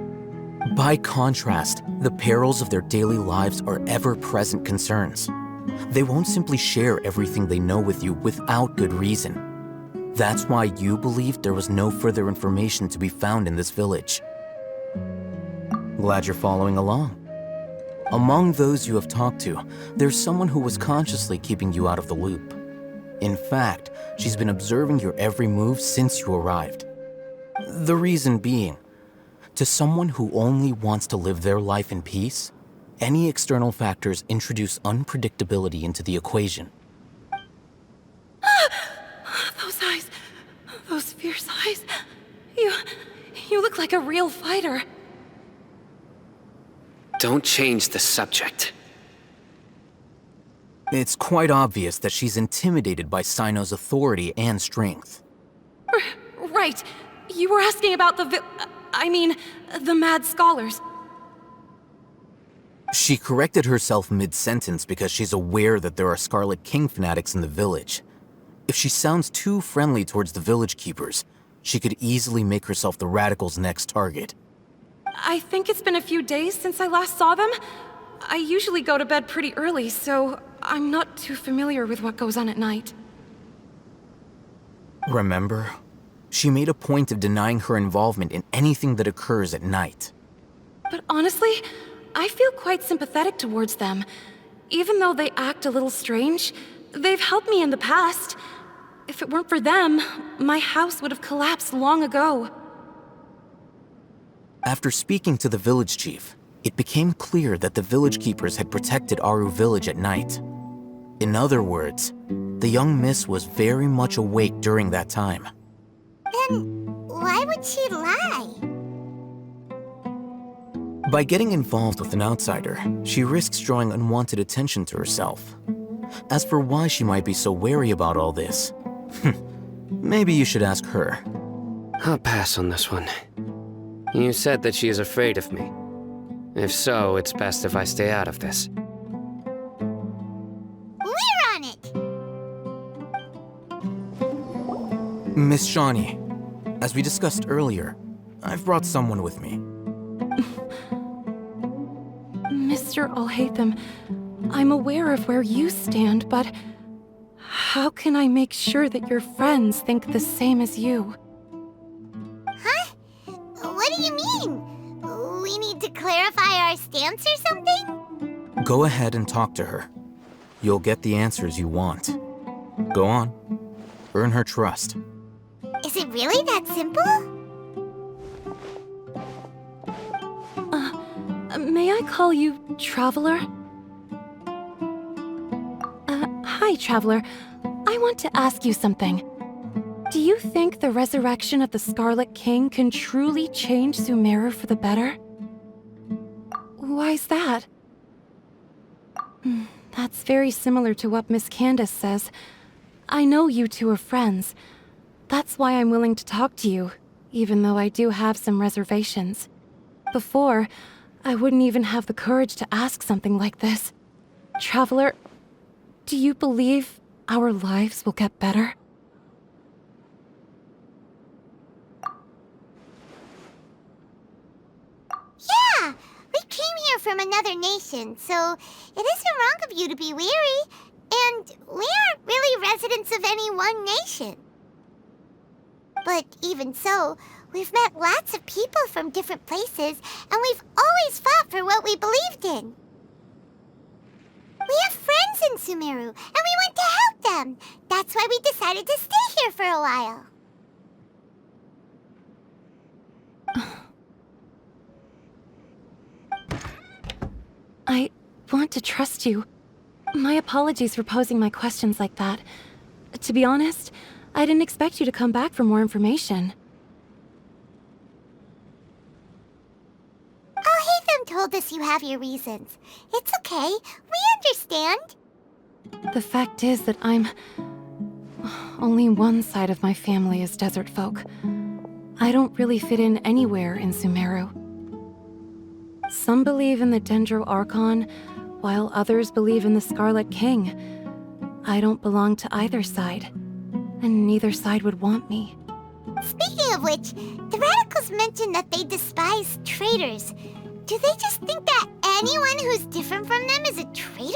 By contrast, the perils of their daily lives are ever-present concerns. They won't simply share everything they know with you without good reason. That's why you believed there was no further information to be found in this village. Glad you're following along. Among those you have talked to, there's someone who was consciously keeping you out of the loop. In fact, she's been observing your every move since you arrived. The reason being, to someone who only wants to live their life in peace, any external factors introduce unpredictability into the equation. Those eyes. Those fierce eyes. You look like a real fighter. Don't change the subject. It's quite obvious that she's intimidated by Sino's authority and strength. Right. You were asking about the mad scholars. She corrected herself mid-sentence because she's aware that there are Scarlet King fanatics in the village. If she sounds too friendly towards the village keepers, she could easily make herself the radicals' next target. I think it's been a few days since I last saw them. I usually go to bed pretty early, so I'm not too familiar with what goes on at night. Remember? She made a point of denying her involvement in anything that occurs at night. But honestly, I feel quite sympathetic towards them. Even though they act a little strange, they've helped me in the past. If it weren't for them, my house would have collapsed long ago. After speaking to the village chief, it became clear that the village keepers had protected Aru village at night. In other words, the young miss was very much awake during that time. Then why would she lie? By getting involved with an outsider, she risks drawing unwanted attention to herself. As for why she might be so wary about all this, maybe you should ask her. I'll pass on this one. You said that she is afraid of me. If so, it's best if I stay out of this. We're on it! Miss Shawnee, as we discussed earlier, I've brought someone with me. Mr. Alhaitham, I'm aware of where you stand, but how can I make sure that your friends think the same as you? Huh? What do you mean? We need to clarify our stance or something? Go ahead and talk to her. You'll get the answers you want. Go on. Earn her trust. Is it really that simple? May I call you Traveler? Hi, Traveler. I want to ask you something. Do you think the resurrection of the Scarlet King can truly change Sumeru for the better? Why's that? That's very similar to what Miss Candace says. I know you two are friends. That's why I'm willing to talk to you, even though I do have some reservations. Before, I wouldn't even have the courage to ask something like this. Traveler, do you believe our lives will get better? Yeah! We came here from another nation, so it isn't wrong of you to be weary. And we aren't really residents of any one nation. But even so, we've met lots of people from different places, and we've always fought for what we believed in. We have friends in Sumeru, and we want to help them. That's why we decided to stay here for a while. I want to trust you. My apologies for posing my questions like that. To be honest, I didn't expect you to come back for more information. Alhaitham told us you have your reasons. It's okay. We understand. The fact is that only one side of my family is desert folk. I don't really fit in anywhere in Sumeru. Some believe in the Dendro Archon, while others believe in the Scarlet King. I don't belong to either side, and neither side would want me. Speaking of which, the radicals mentioned that they despise traitors. Do they just think that anyone who's different from them is a traitor?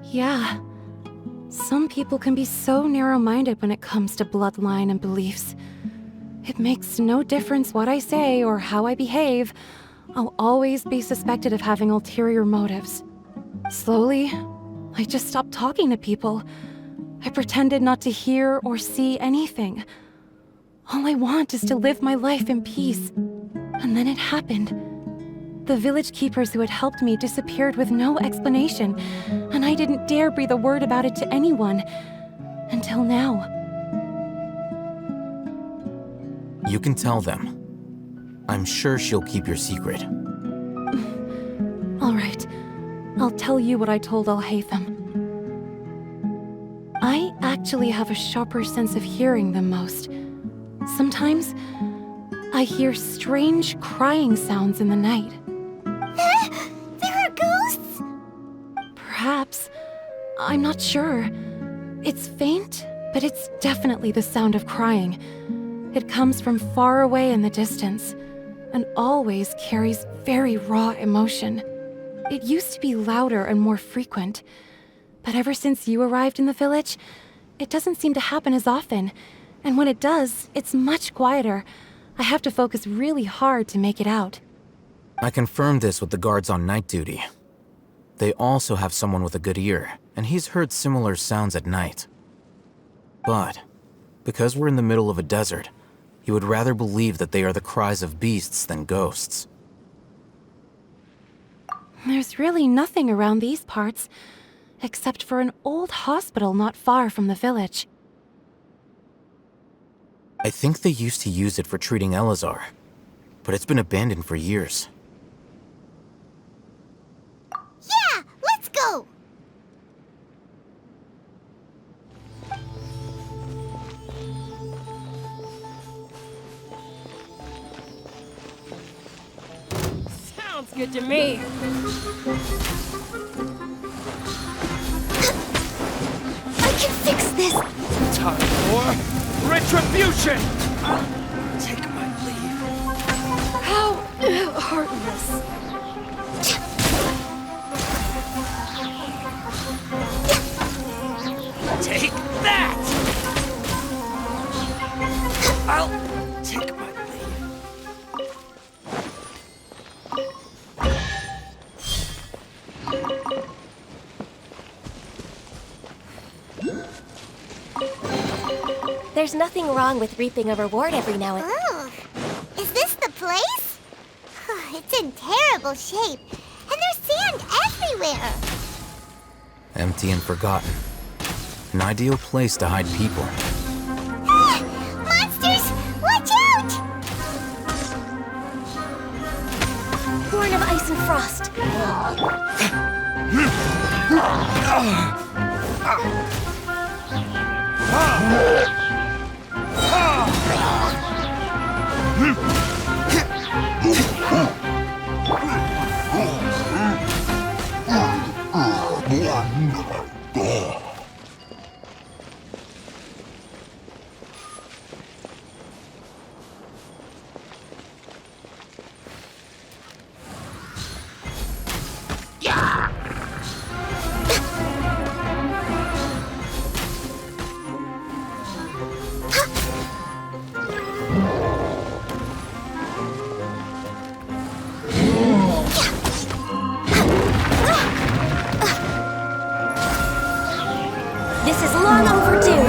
Yeah. Some people can be so narrow-minded when it comes to bloodline and beliefs. It makes no difference what I say or how I behave. I'll always be suspected of having ulterior motives. Slowly, I just stopped talking to people. I pretended not to hear or see anything. All I want is to live my life in peace. And then it happened. The village keepers who had helped me disappeared with no explanation, and I didn't dare breathe a word about it to anyone. Until now. You can tell them. I'm sure she'll keep your secret. All right. I'll tell you what I told Alhaitham. I actually have a sharper sense of hearing than most. Sometimes, I hear strange crying sounds in the night. There are ghosts? Perhaps. I'm not sure. It's faint, but it's definitely the sound of crying. It comes from far away in the distance. and always carries very raw emotion. It used to be louder and more frequent, but ever since you arrived in the village, it doesn't seem to happen as often, and when it does, it's much quieter. I have to focus really hard to make it out. I confirmed this with the guards on night duty. They also have someone with a good ear, and he's heard similar sounds at night. But, because we're in the middle of a desert, he would rather believe that they are the cries of beasts than ghosts. There's really nothing around these parts, except for an old hospital not far from the village. I think they used to use it for treating Elazar, but it's been abandoned for years. Yeah, let's go! Sounds good to me. I can fix this! Time for retribution! Take my leave. How heartless. Take that! I'll take my leave. There's nothing wrong with reaping a reward every now and then. Oh, is this the place? It's in terrible shape, and there's sand everywhere. Empty and forgotten. An ideal place to hide people. Monsters, watch out! Born of ice and frost. This is long overdue.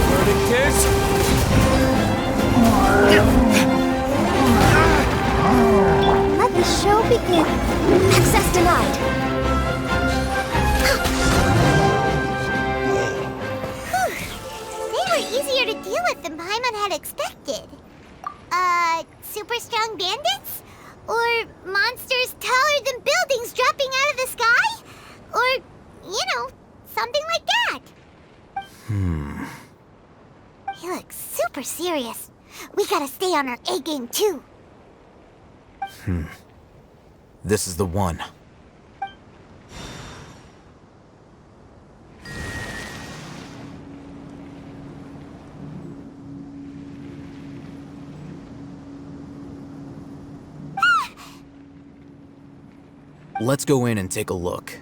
Verdict is... Let the show begin. Access denied. They were easier to deal with than Paimon had expected. Super strong bandits? Or monsters taller than buildings dropping out of the sky? Or, something like that. He looks super serious. We gotta stay on our A game too. This is the one. Let's go in and take a look.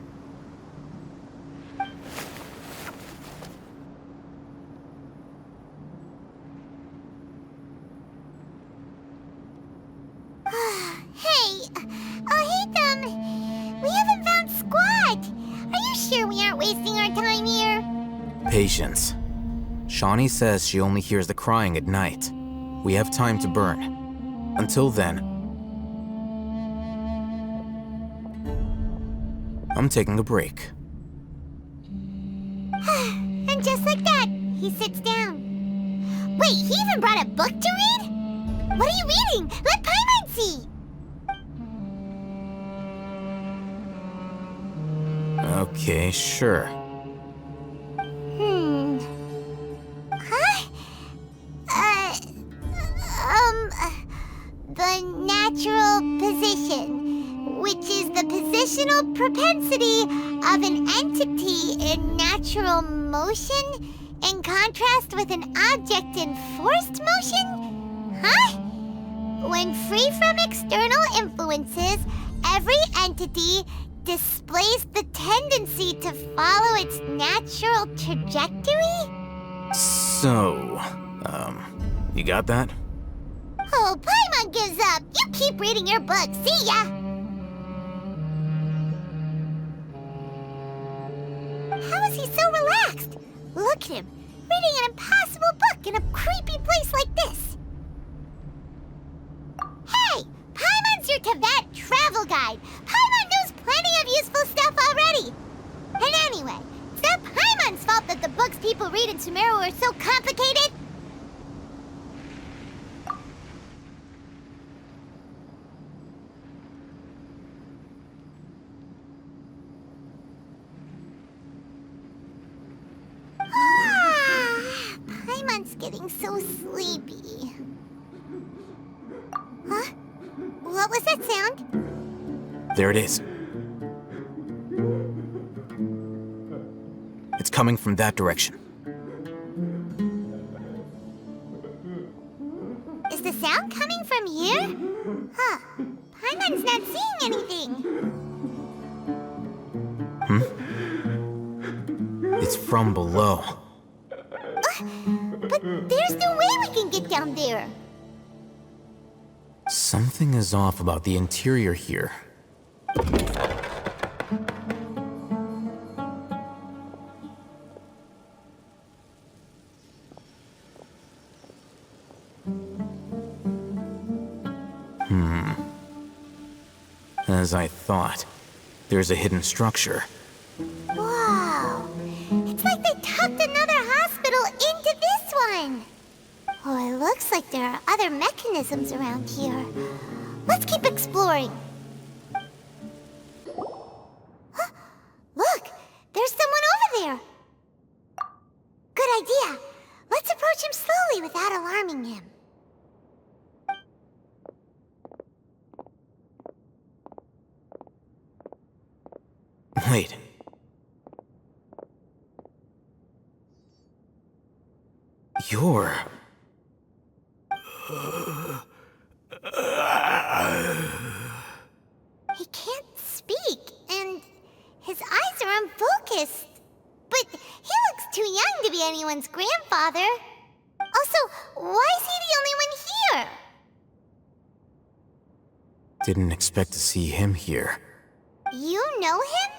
We haven't found Squat. Are you sure we aren't wasting our time here? Patience. Shawnee says she only hears the crying at night. We have time to burn. Until then, I'm taking a break. And just like that, he sits down. Wait, he even brought a book to read? What are you reading? Let Paimon see! Okay, sure. The natural position, which is the positional propensity of an entity in natural motion in contrast with an object in forced motion? Huh? When free from external influences, every entity displays the tendency to follow its natural trajectory? So, you got that? Oh, Paimon gives up. You keep reading your book. See ya! How is he so relaxed? Look at him, reading an impossible book in a creepy place like this. Hey! Paimon's your Tibet travel guide. Paimon knows plenty of useful stuff already. And anyway, it's not Paimon's fault that the books people read in Sumeru are so complicated. Paimon's getting so sleepy. Huh? What was that sound? There it is. It's coming from that direction. Is the sound coming from here? Huh. Paimon's not seeing anything. It's from below. But there's no way we can get down there. Something is off about the interior here. As I thought, there's a hidden structure. Wow. It's like they tucked another hospital into this one. Oh, it looks like there are other mechanisms around here. Let's keep exploring. Huh? Look, there's someone over there. Good idea. Let's approach him slowly without alarming him. Wait. You're... He can't speak, and his eyes are unfocused. But he looks too young to be anyone's grandfather. Also, why is he the only one here? Didn't expect to see him here. You know him?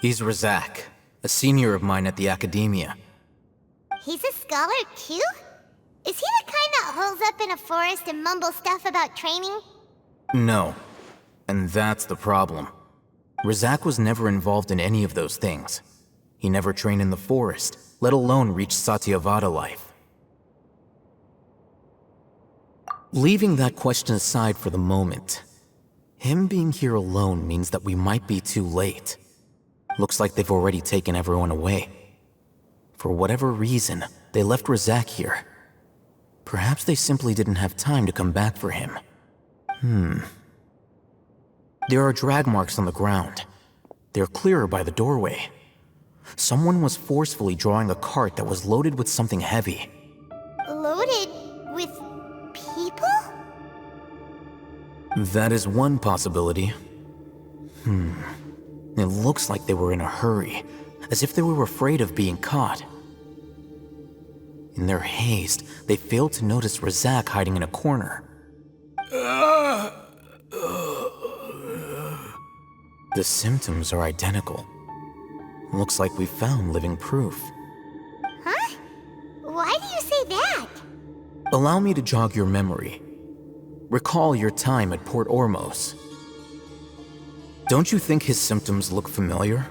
He's Razak, a senior of mine at the academia. He's a scholar too? Is he the kind that holes up in a forest and mumbles stuff about training? No. And that's the problem. Razak was never involved in any of those things. He never trained in the forest, let alone reach Satyavada life. Leaving that question aside for the moment, him being here alone means that we might be too late. Looks like they've already taken everyone away. For whatever reason, they left Razak here. Perhaps they simply didn't have time to come back for him. There are drag marks on the ground. They're clearer by the doorway. Someone was forcefully drawing a cart that was loaded with something heavy. Loaded with people? That is one possibility. It looks like they were in a hurry, as if they were afraid of being caught. In their haste, they failed to notice Razak hiding in a corner. The symptoms are identical. Looks like we found living proof. Huh? Why do you say that? Allow me to jog your memory. Recall your time at Port Ormos. Don't you think his symptoms look familiar?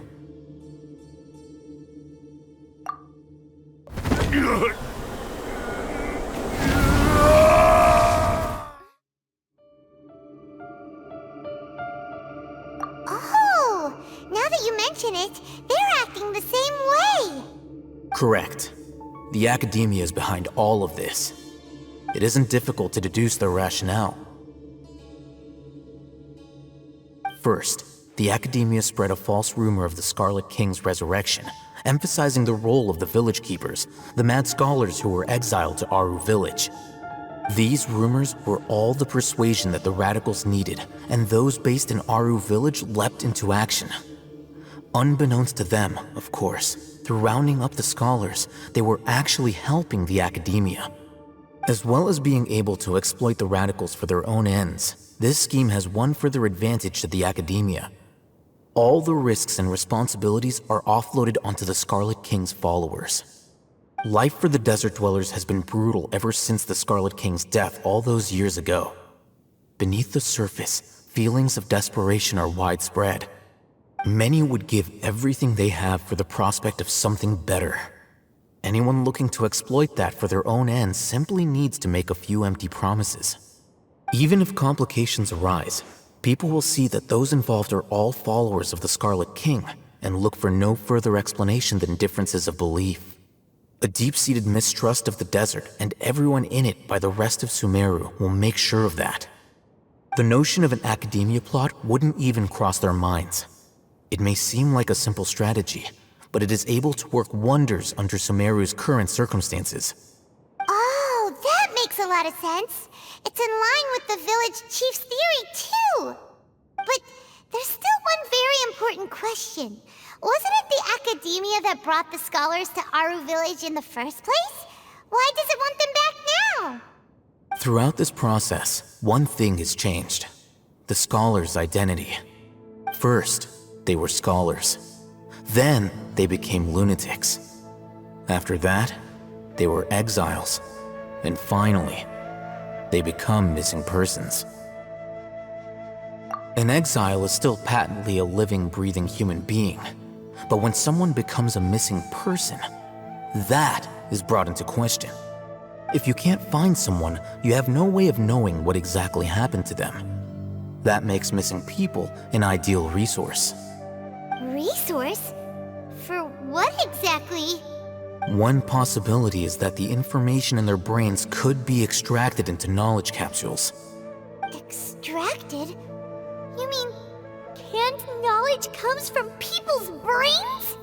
Oh, now that you mention it, they're acting the same way. Correct. The academia is behind all of this. It isn't difficult to deduce their rationale. First, the Academia spread a false rumor of the Scarlet King's resurrection, emphasizing the role of the village keepers, the mad scholars who were exiled to Aru Village. These rumors were all the persuasion that the radicals needed, and those based in Aru Village leapt into action. Unbeknownst to them, of course, through rounding up the scholars, they were actually helping the Academia. As well as being able to exploit the radicals for their own ends, this scheme has one further advantage to the Academia. All the risks and responsibilities are offloaded onto the Scarlet King's followers. Life for the desert dwellers has been brutal ever since the Scarlet King's death all those years ago. Beneath the surface, feelings of desperation are widespread. Many would give everything they have for the prospect of something better. Anyone looking to exploit that for their own ends simply needs to make a few empty promises. Even if complications arise, people will see that those involved are all followers of the Scarlet King and look for no further explanation than differences of belief. A deep-seated mistrust of the desert and everyone in it by the rest of Sumeru will make sure of that. The notion of an Academia plot wouldn't even cross their minds. It may seem like a simple strategy, but it is able to work wonders under Sumeru's current circumstances. Oh, that makes a lot of sense. It's in line with the village chief's theory, too. But there's still one very important question. Wasn't it the Academia that brought the scholars to Aru Village in the first place? Why does it want them back now? Throughout this process, one thing has changed. The scholars' identity. First, they were scholars. Then, they became lunatics. After that, they were exiles. And finally, they become missing persons. An exile is still patently a living, breathing human being. But when someone becomes a missing person, that is brought into question. If you can't find someone, you have no way of knowing what exactly happened to them. That makes missing people an ideal resource. Resource? For what exactly? One possibility is that the information in their brains could be extracted into knowledge capsules. Extracted? You mean canned knowledge comes from people's brains?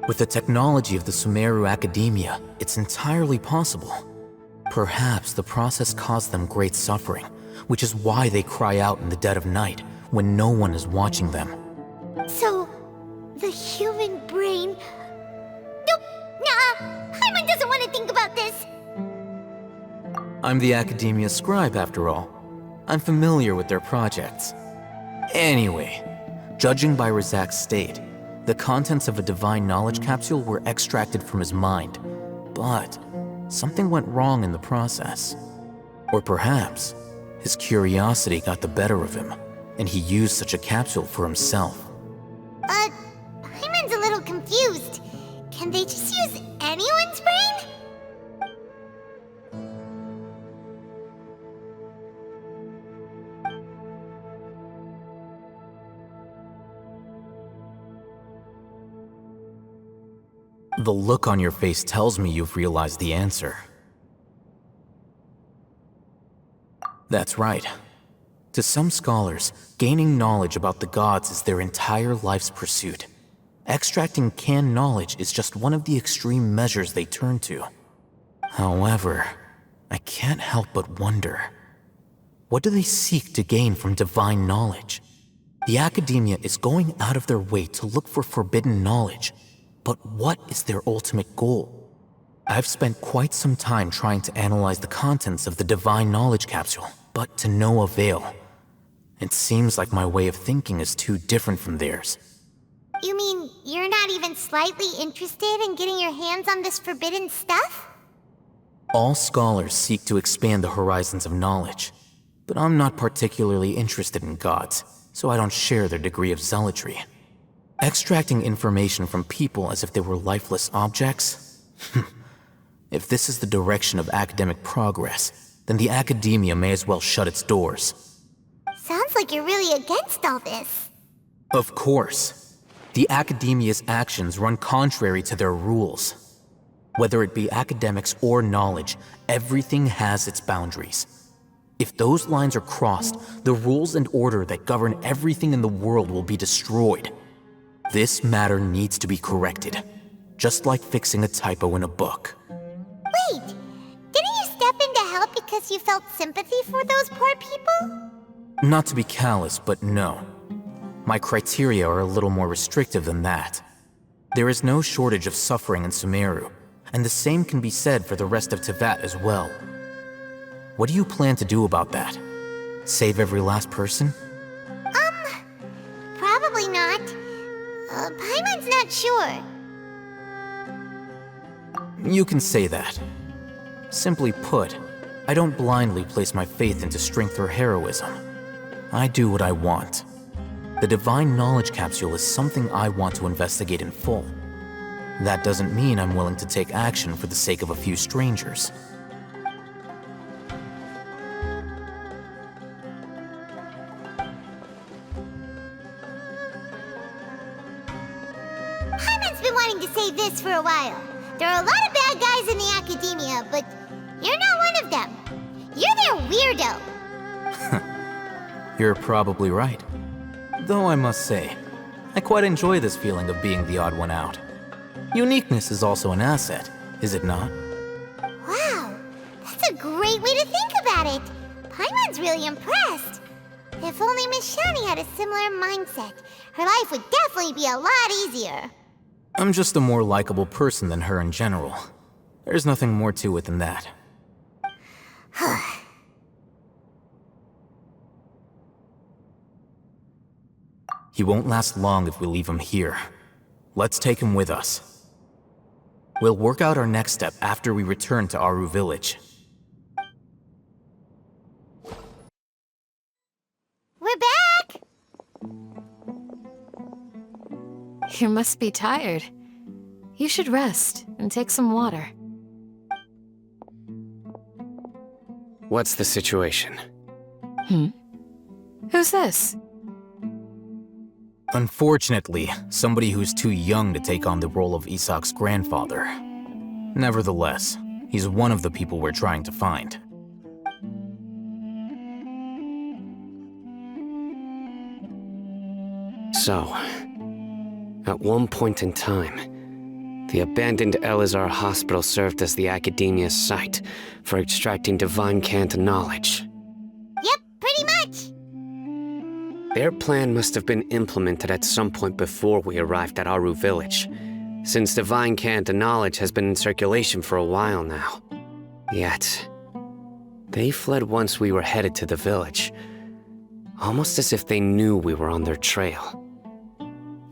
With the technology of the Sumeru Academia, it's entirely possible. Perhaps the process caused them great suffering, which is why they cry out in the dead of night when no one is watching them. So, the human brain... Nope, nah, Paimon doesn't want to think about this. I'm the Academia scribe, after all. I'm familiar with their projects. Anyway, judging by Razak's state, the contents of a divine knowledge capsule were extracted from his mind, but something went wrong in the process. Or perhaps his curiosity got the better of him, and he used such a capsule for himself. Paimon's a little confused. Can they just use anyone's brain? The look on your face tells me you've realized the answer. That's right. To some scholars, gaining knowledge about the gods is their entire life's pursuit. Extracting canned knowledge is just one of the extreme measures they turn to. However, I can't help but wonder, what do they seek to gain from divine knowledge? The Academia is going out of their way to look for forbidden knowledge, but what is their ultimate goal? I've spent quite some time trying to analyze the contents of the divine knowledge capsule, but to no avail. It seems like my way of thinking is too different from theirs. You mean you're not even slightly interested in getting your hands on this forbidden stuff? All scholars seek to expand the horizons of knowledge, but I'm not particularly interested in gods, so I don't share their degree of zealotry. Extracting information from people as if they were lifeless objects? If this is the direction of academic progress, then the Academia may as well shut its doors. Sounds like you're really against all this. Of course. The Academia's actions run contrary to their rules. Whether it be academics or knowledge, everything has its boundaries. If those lines are crossed, the rules and order that govern everything in the world will be destroyed. This matter needs to be corrected, just like fixing a typo in a book. Wait, didn't you step in to help because you felt sympathy for those poor people? Not to be callous, but no. My criteria are a little more restrictive than that. There is no shortage of suffering in Sumeru, and the same can be said for the rest of Teyvat as well. What do you plan to do about that? Save every last person? Probably not. Paimon's not sure. You can say that. Simply put, I don't blindly place my faith into strength or heroism. I do what I want. The divine knowledge capsule is something I want to investigate in full. That doesn't mean I'm willing to take action for the sake of a few strangers. Paimon's been wanting to say this for a while. There are a lot of bad guys in the academia, but you're not one of them. You're their weirdo. You're probably right. Though I must say, I quite enjoy this feeling of being the odd one out. Uniqueness is also an asset, is it not? Wow, that's a great way to think about it. Paimon's really impressed. If only Miss Shani had a similar mindset, her life would definitely be a lot easier. I'm just a more likable person than her in general. There's nothing more to it than that. He won't last long if we leave him here. Let's take him with us. We'll work out our next step after we return to Aru Village. We're back! You must be tired. You should rest and take some water. What's the situation? Who's this? Unfortunately, somebody who's too young to take on the role of Isak's grandfather. Nevertheless, he's one of the people we're trying to find. So, at one point in time, the abandoned Elazar Hospital served as the academia's site for extracting divine cant knowledge. Yep, pretty much. Their plan must have been implemented at some point before we arrived at Aru Village, since divine cant knowledge has been in circulation for a while now. Yet, they fled once we were headed to the village, almost as if they knew we were on their trail.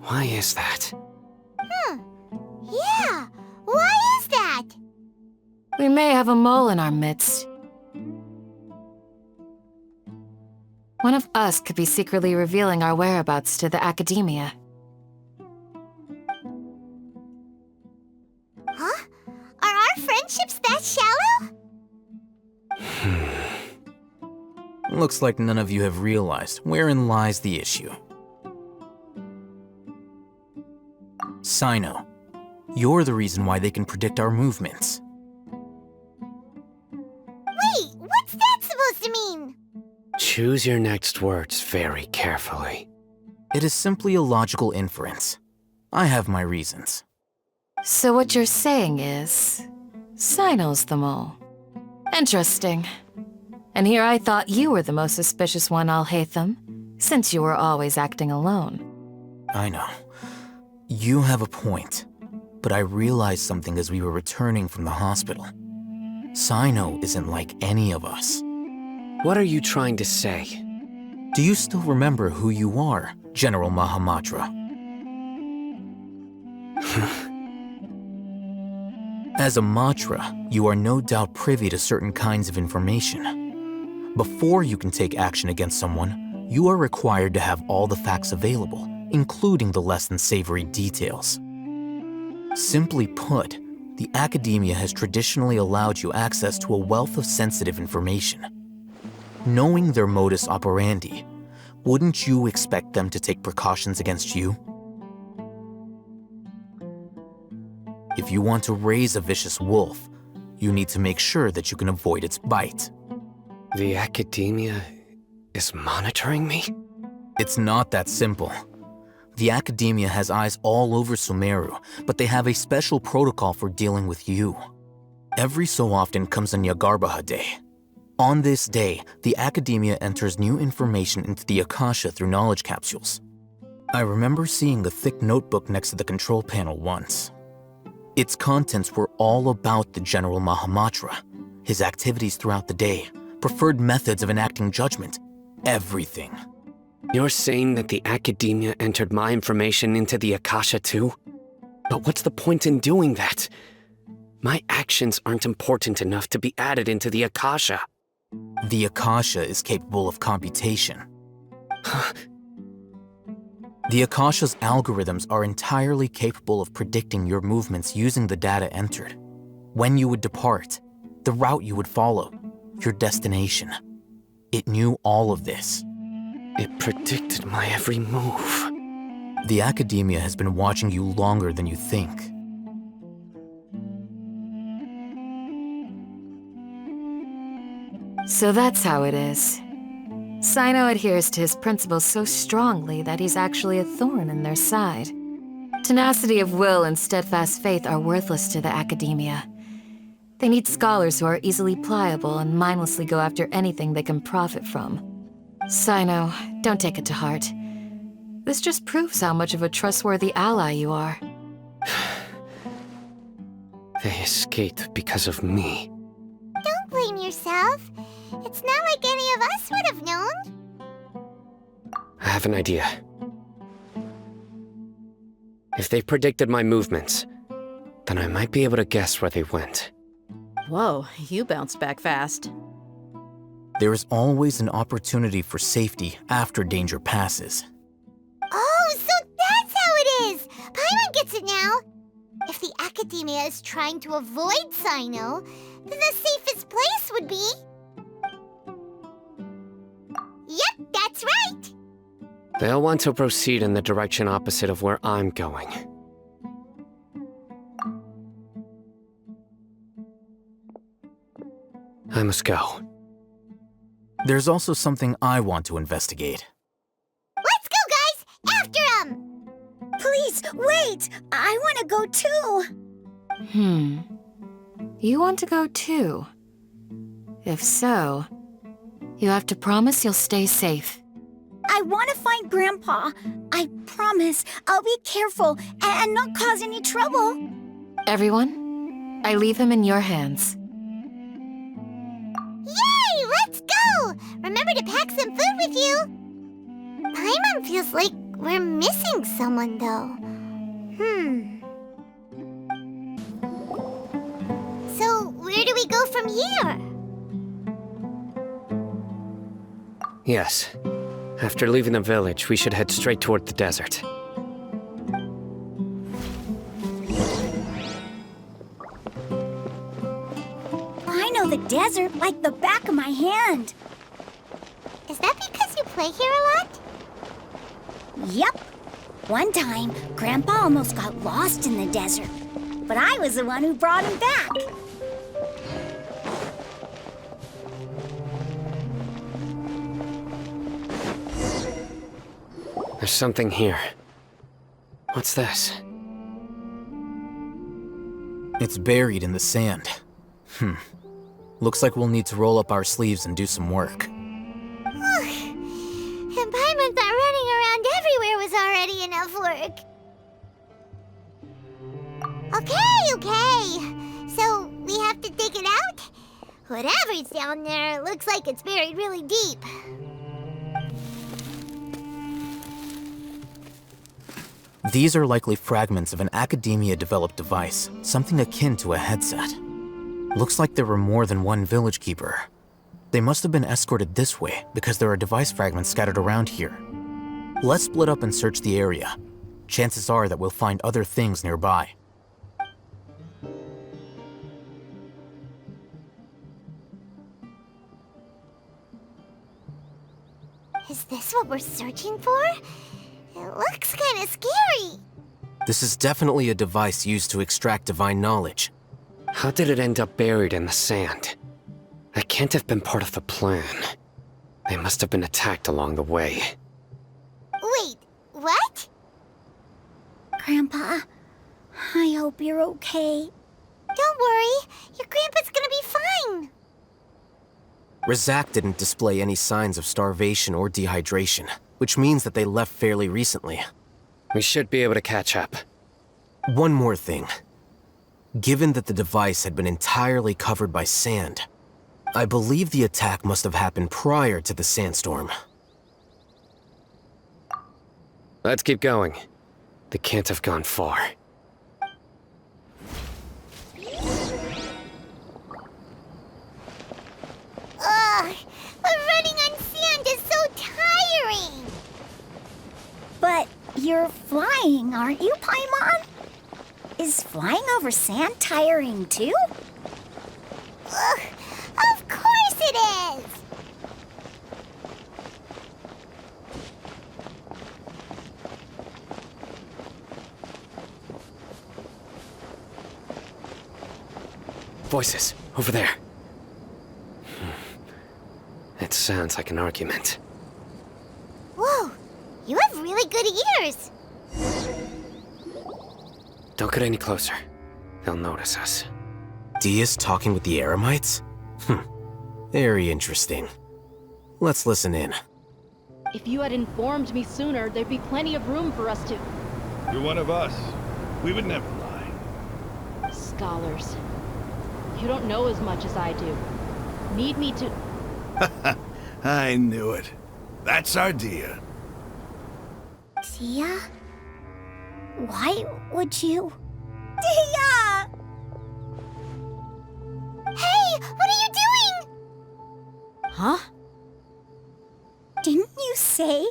Why is that? Yeah, why is that? We may have a mole in our midst. One of us could be secretly revealing our whereabouts to the academia. Huh? Are our friendships that shallow? Looks like none of you have realized wherein lies the issue. Sino, you're the reason why they can predict our movements. Wait, what's that supposed to mean? Choose your next words very carefully. It is simply a logical inference. I have my reasons. So what you're saying is, Sino's the mole. Interesting. And here I thought you were the most suspicious one, Al-Haytham, since you were always acting alone. I know. You have a point, but I realized something as we were returning from the hospital. Sino isn't like any of us. What are you trying to say? Do you still remember who you are, General Mahamatra? As a Matra, you are no doubt privy to certain kinds of information. Before you can take action against someone, you are required to have all the facts available, including the less than savory details. Simply put, the academia has traditionally allowed you access to a wealth of sensitive information. Knowing their modus operandi, wouldn't you expect them to take precautions against you? If you want to raise a vicious wolf, you need to make sure that you can avoid its bite. The academia is monitoring me? It's not that simple. The academia has eyes all over Sumeru, but they have a special protocol for dealing with you. Every so often comes a Nyagarbaha Day. On this day, the academia enters new information into the Akasha through knowledge capsules. I remember seeing a thick notebook next to the control panel once. Its contents were all about the General Mahamatra, his activities throughout the day, preferred methods of enacting judgment, everything. You're saying that the academia entered my information into the Akasha too? But what's the point in doing that? My actions aren't important enough to be added into the Akasha. The Akasha is capable of computation. The Akasha's algorithms are entirely capable of predicting your movements using the data entered. When you would depart, the route you would follow, your destination. It knew all of this. It predicted my every move. The academia has been watching you longer than you think. So that's how it is. Sino adheres to his principles so strongly that he's actually a thorn in their side. Tenacity of will and steadfast faith are worthless to the academia. They need scholars who are easily pliable and mindlessly go after anything they can profit from. Sino, don't take it to heart. This just proves how much of a trustworthy ally you are. They escaped because of me. Don't blame yourself. It's not like any of us would have known. I have an idea. If they predicted my movements, then I might be able to guess where they went. Whoa, you bounced back fast. There is always an opportunity for safety after danger passes. Oh, so that's how it is! Paimon gets it now! If the academia is trying to avoid Sino, then the safest place would be... Yep, that's right! They'll want to proceed in the direction opposite of where I'm going. I must go. There's also something I want to investigate. Let's go, guys! After him! Please, wait! I want to go too! You want to go too? If so, you have to promise you'll stay safe. I want to find Grandpa. I promise I'll be careful and not cause any trouble. Everyone, I leave him in your hands. Yay! Let's go! Remember to pack some food with you! Paimon feels like we're missing someone, though. So, where do we go from here? Yes. After leaving the village, we should head straight toward the desert. I know the desert like the back of my hand. Is that because you play here a lot? Yep. One time, Grandpa almost got lost in the desert, but I was the one who brought him back. There's something here. What's this? It's buried in the sand. Looks like we'll need to roll up our sleeves and do some work. And Paimon thought running around everywhere was already enough work. Okay. So, we have to dig it out? Whatever's down there, it looks like it's buried really deep. These are likely fragments of an academia-developed device, something akin to a headset. Looks like there were more than one village keeper. They must have been escorted this way because there are device fragments scattered around here. Let's split up and search the area. Chances are that we'll find other things nearby. Is this what we're searching for? It looks kind of scary. This is definitely a device used to extract divine knowledge. How did it end up buried in the sand? That can't have been part of the plan. They must have been attacked along the way. Wait, what? Grandpa, I hope you're okay. Don't worry, your grandpa's gonna be fine. Razak didn't display any signs of starvation or dehydration, which means that they left fairly recently. We should be able to catch up. One more thing. Given that the device had been entirely covered by sand, I believe the attack must have happened prior to the sandstorm. Let's keep going. They can't have gone far. Ugh, but running on sand is so tiring. But you're flying, aren't you, Paimon? Is flying over sand tiring too? Ugh, of course it is. Voices, over there. It sounds like an argument. Whoa, you have really good ears. Don't get any closer. They'll notice us. Dia's talking with the Eremites? Very interesting. Let's listen in. If you had informed me sooner, there'd be plenty of room for us to... You're one of us. We would never lie. Scholars. You don't know as much as I do. Need me to... I knew it. That's our Dia. Dia? Why would you? Dia! Hey, what are you doing? Huh? Didn't you say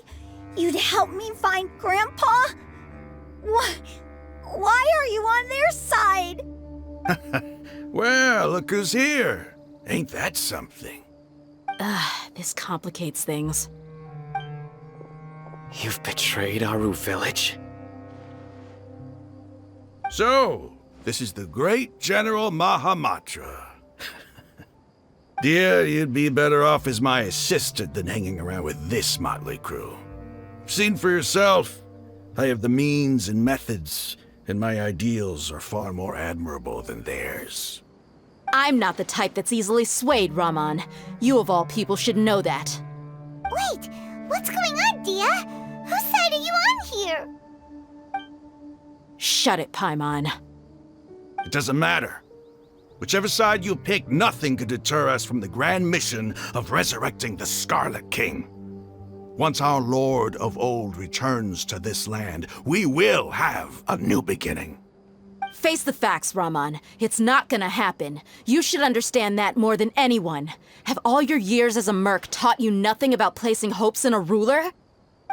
you'd help me find Grandpa? Why are you on their side? Well, look who's here. Ain't that something? This complicates things. You've betrayed Aru village? So, this is the great General Mahamatra. Dear, you'd be better off as my assistant than hanging around with this motley crew. Seen for yourself, I have the means and methods, and my ideals are far more admirable than theirs. I'm not the type that's easily swayed, Raman. You of all people should know that. Wait, what's going on, Dia? Whose side are you on here? Shut it, Paimon. It doesn't matter. Whichever side you pick, nothing could deter us from the grand mission of resurrecting the Scarlet King. Once our Lord of Old returns to this land, we will have a new beginning. Face the facts, Raman. It's not gonna happen. You should understand that more than anyone. Have all your years as a merc taught you nothing about placing hopes in a ruler?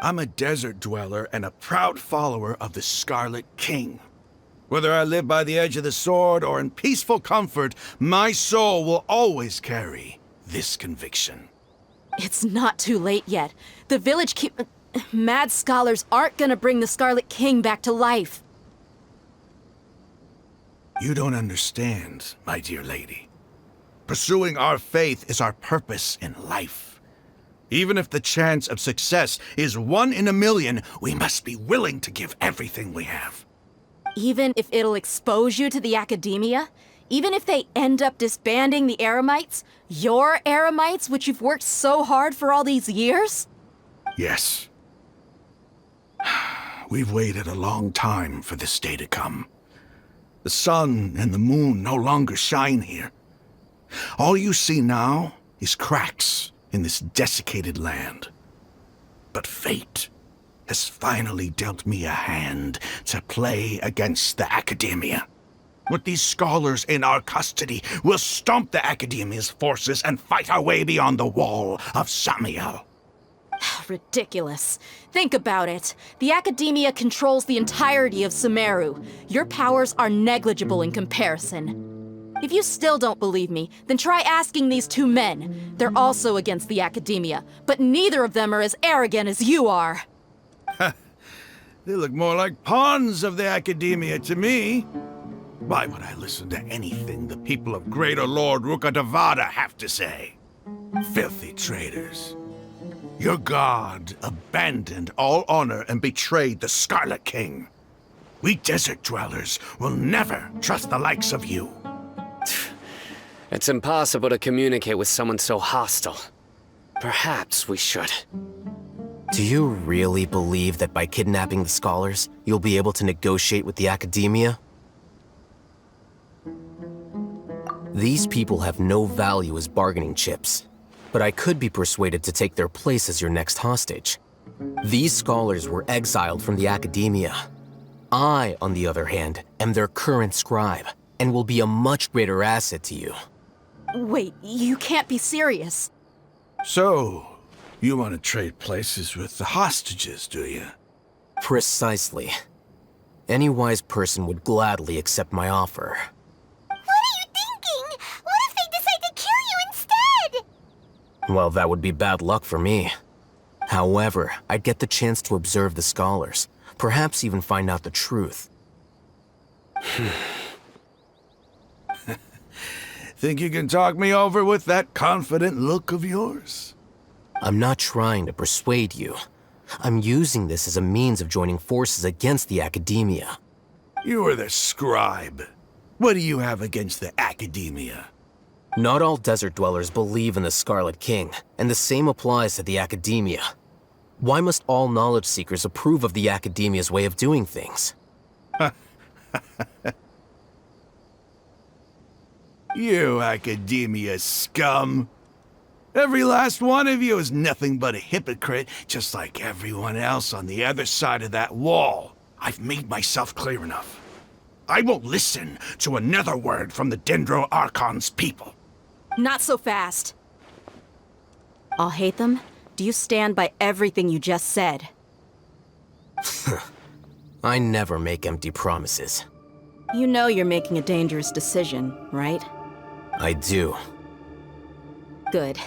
I'm a desert dweller and a proud follower of the Scarlet King. Whether I live by the edge of the sword or in peaceful comfort, my soul will always carry this conviction. It's not too late yet. The village mad scholars aren't gonna bring the Scarlet King back to life. You don't understand, my dear lady. Pursuing our faith is our purpose in life. Even if the chance of success is 1 in a million, we must be willing to give everything we have. Even if it'll expose you to the academia? Even if they end up disbanding the Eremites? Your Eremites, which you've worked so hard for all these years? Yes. We've waited a long time for this day to come. The sun and the moon no longer shine here. All you see now is cracks in this desiccated land. But fate has finally dealt me a hand to play against the academia. With these scholars in our custody, we'll stomp the academia's forces and fight our way beyond the wall of Samiel. Ridiculous. Think about it. The academia controls the entirety of Sumeru. Your powers are negligible in comparison. If you still don't believe me, then try asking these 2 men. They're also against the academia, but neither of them are as arrogant as you are. They look more like pawns of the academia to me. Why would I listen to anything the people of Greater Lord Rukkhadevata have to say? Filthy traitors. Your god abandoned all honor and betrayed the Scarlet King. We desert dwellers will never trust the likes of you. It's impossible to communicate with someone so hostile. Perhaps we should. Do you really believe that by kidnapping the scholars, you'll be able to negotiate with the academia? These people have no value as bargaining chips, but I could be persuaded to take their place as your next hostage. These scholars were exiled from the academia. I, on the other hand, am their current scribe, and will be a much greater asset to you. Wait, you can't be serious. So, you want to trade places with the hostages, do you? Precisely. Any wise person would gladly accept my offer. What are you thinking? What if they decide to kill you instead? Well, that would be bad luck for me. However, I'd get the chance to observe the scholars, perhaps even find out the truth. Think you can talk me over with that confident look of yours? I'm not trying to persuade you. I'm using this as a means of joining forces against the academia. You are the scribe. What do you have against the academia? Not all desert dwellers believe in the Scarlet King, and the same applies to the academia. Why must all knowledge seekers approve of the academia's way of doing things? You academia scum. Every last one of you is nothing but a hypocrite, just like everyone else on the other side of that wall. I've made myself clear enough. I won't listen to another word from the Dendro Archon's people. Not so fast. I'll hate them. Do you stand by everything you just said? I never make empty promises. You know you're making a dangerous decision, right? I do. Good.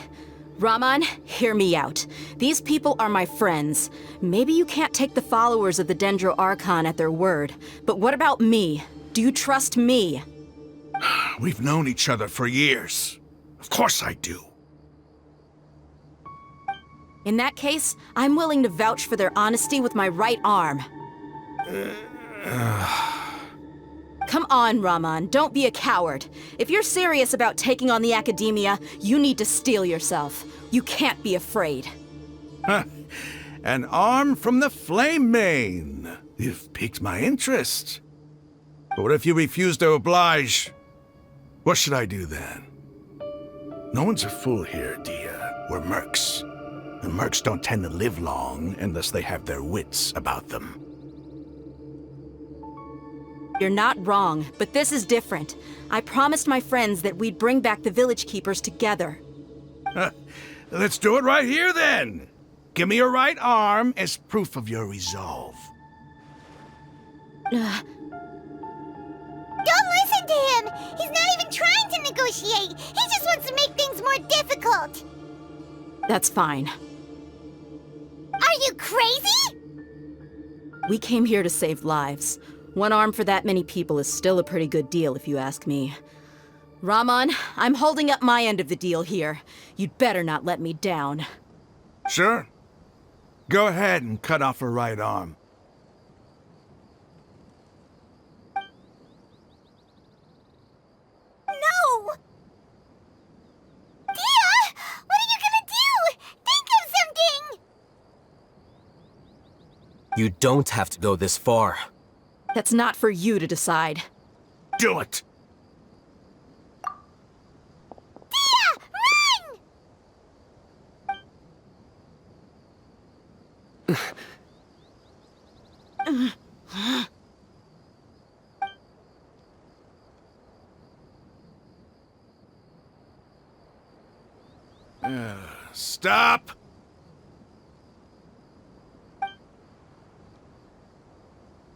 Raman, hear me out. These people are my friends. Maybe you can't take the followers of the Dendro Archon at their word, but what about me? Do you trust me? We've known each other for years. Of course I do. In that case, I'm willing to vouch for their honesty with my right arm. Come on, Raman, don't be a coward. If you're serious about taking on the academia, you need to steel yourself. You can't be afraid. An arm from the Flame Mane. You've piqued my interest. But what if you refuse to oblige? What should I do then? No one's a fool here, Dia. We're mercs. And mercs don't tend to live long unless they have their wits about them. You're not wrong, but this is different. I promised my friends that we'd bring back the village keepers together. Let's do it right here, then. Give me your right arm as proof of your resolve. Don't listen to him! He's not even trying to negotiate! He just wants to make things more difficult! That's fine. Are you crazy? We came here to save lives. One arm for that many people is still a pretty good deal, if you ask me. Raman, I'm holding up my end of the deal here. You'd better not let me down. Sure. Go ahead and cut off her right arm. No! Dia! What are you gonna do? Think of something! You don't have to go this far. That's not for you to decide. Do it! Dia! Run! Stop!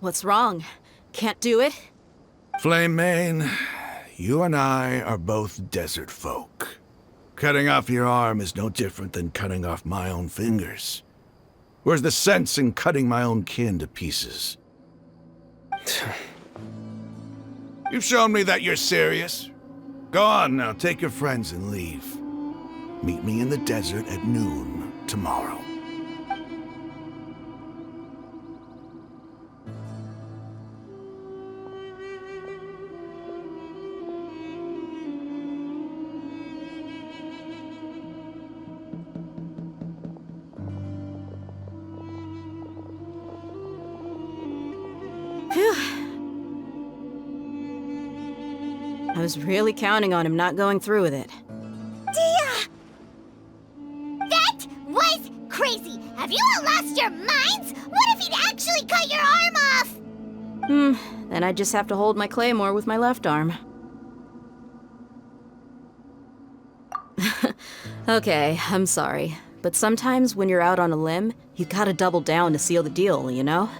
What's wrong? Can't do it? Flame Mane, you and I are both desert folk. Cutting off your arm is no different than cutting off my own fingers. Where's the sense in cutting my own kin to pieces? You've shown me that you're serious. Go on now, take your friends and leave. Meet me in the desert at noon tomorrow. I was really counting on him not going through with it. Dia! That was crazy! Have you all lost your minds? What if he'd actually cut your arm off? Then I just have to hold my claymore with my left arm. Okay, I'm sorry. But sometimes when you're out on a limb, you gotta double down to seal the deal, you know?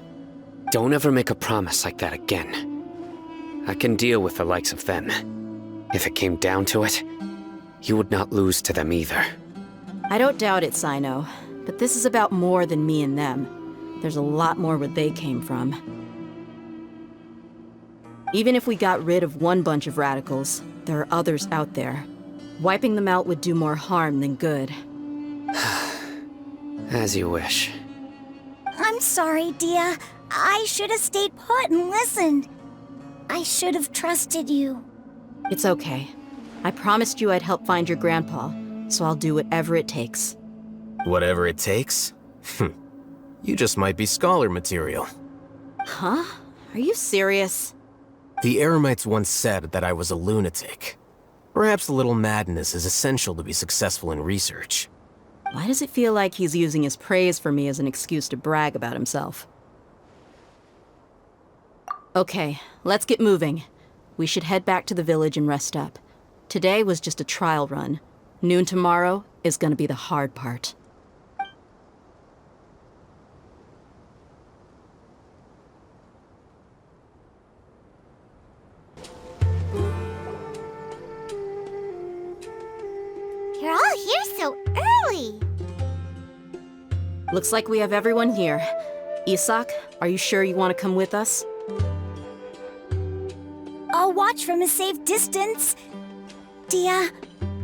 Don't ever make a promise like that again. I can deal with the likes of them. If it came down to it, you would not lose to them either. I don't doubt it, Sino. But this is about more than me and them. There's a lot more where they came from. Even if we got rid of one bunch of radicals, there are others out there. Wiping them out would do more harm than good. As you wish. I'm sorry, Dia. I should have stayed put and listened. I should have trusted you. It's okay. I promised you I'd help find your grandpa, so I'll do whatever it takes. Whatever it takes? You just might be scholar material. Huh? Are you serious? The Eremites once said that I was a lunatic. Perhaps a little madness is essential to be successful in research. Why does it feel like he's using his praise for me as an excuse to brag about himself? Okay, let's get moving. We should head back to the village and rest up. Today was just a trial run. Noon tomorrow is gonna be the hard part. You're all here so early. Looks like we have everyone here. Isak, are you sure you want to come with us? I'll watch from a safe distance. Dia,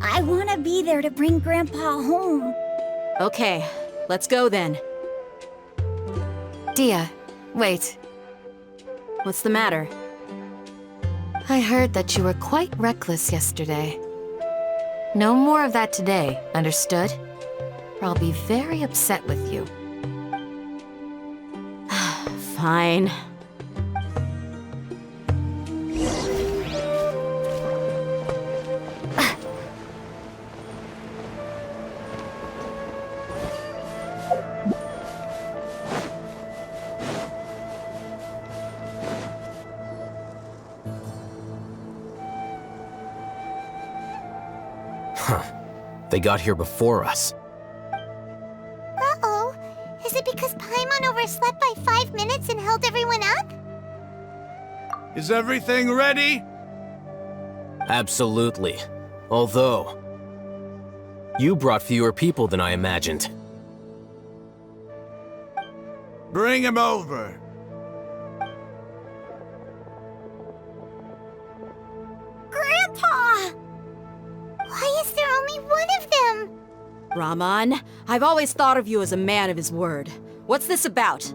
I want to be there to bring Grandpa home. Okay, let's go then. Dia, wait. What's the matter? I heard that you were quite reckless yesterday. No more of that today, understood? Or I'll be very upset with you. Fine. They got here before us. Uh-oh. Is it because Paimon overslept by 5 minutes and held everyone up? Is everything ready? Absolutely. Although, you brought fewer people than I imagined. Bring him over. Grandpa! Why is there only one of them? Rahman, I've always thought of you as a man of his word. What's this about?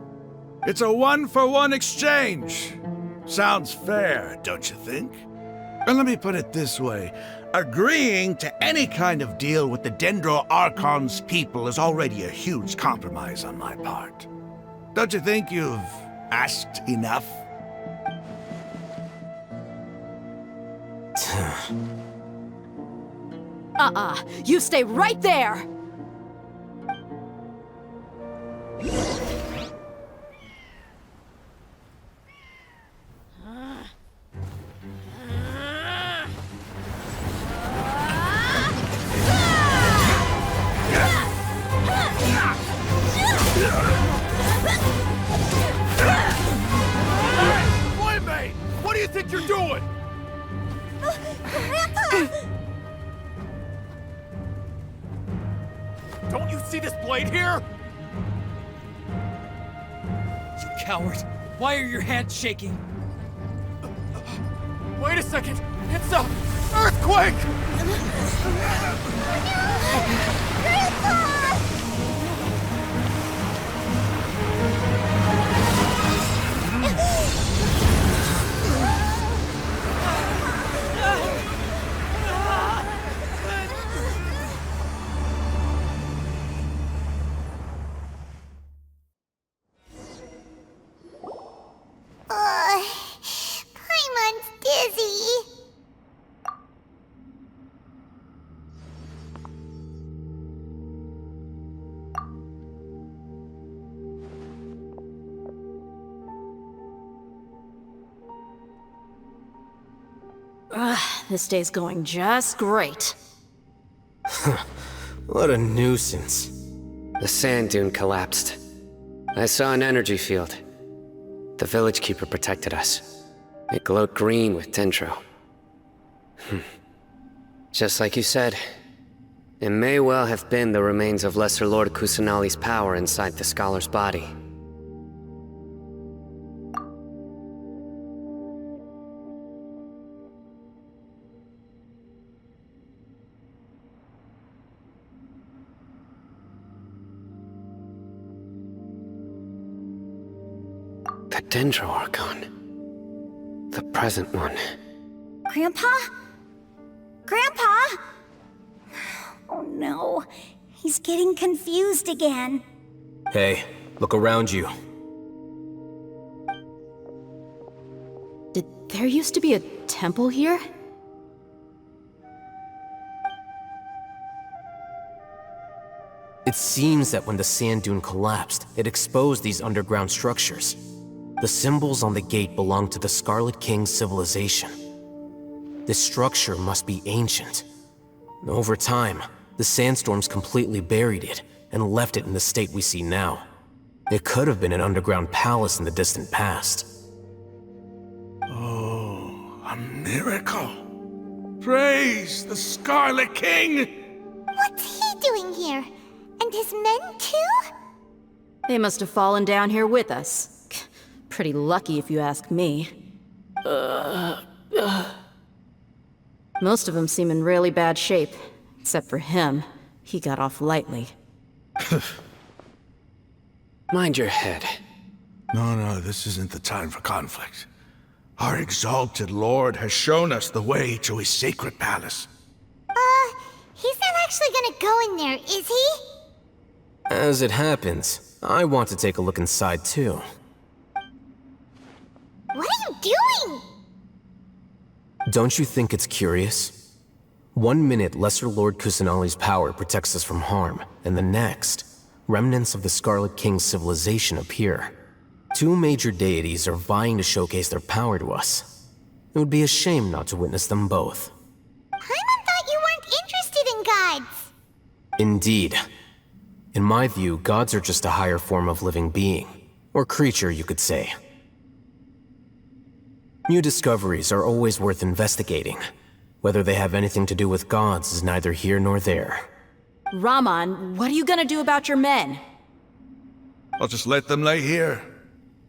It's a one-for-one exchange. Sounds fair, don't you think? And let me put it this way. Agreeing to any kind of deal with the Dendro Archon's people is already a huge compromise on my part. Don't you think you've asked enough? You stay right there! Playmate! What do you think you're doing? Grandpa! Don't you see this blade here? You coward! Why are your hands shaking? Wait a second! It's a earthquake! Paimon's dizzy. This day's going just great. What a nuisance. The sand dune collapsed. I saw an energy field. The village keeper protected us. It glowed green with dendro. Just like you said, it may well have been the remains of Lesser Lord Kusanali's power inside the scholar's body. The Dendro Archon. The present one. Grandpa? Grandpa? Oh no, he's getting confused again. Hey, look around you. Did there used to be a temple here? It seems that when the sand dune collapsed, it exposed these underground structures. The symbols on the gate belong to the Scarlet King's civilization. This structure must be ancient. Over time, the sandstorms completely buried it and left it in the state we see now. It could have been an underground palace in the distant past. Oh, a miracle. Praise the Scarlet King! What's he doing here? And his men too? They must have fallen down here with us. Pretty lucky if you ask me. Most of them seem in really bad shape. Except for him. He got off lightly. Mind your head. No, this isn't the time for conflict. Our exalted lord has shown us the way to his sacred palace. He's not actually gonna go in there, is he? As it happens, I want to take a look inside too. What are you doing? Don't you think it's curious? 1 minute, Lesser Lord Kusanali's power protects us from harm, and the next, remnants of the Scarlet King's civilization appear. 2 major deities are vying to showcase their power to us. It would be a shame not to witness them both. Paimon thought you weren't interested in gods. Indeed. In my view, gods are just a higher form of living being, or creature, you could say. New discoveries are always worth investigating. Whether they have anything to do with gods is neither here nor there. Raman, what are you gonna do about your men? I'll just let them lay here.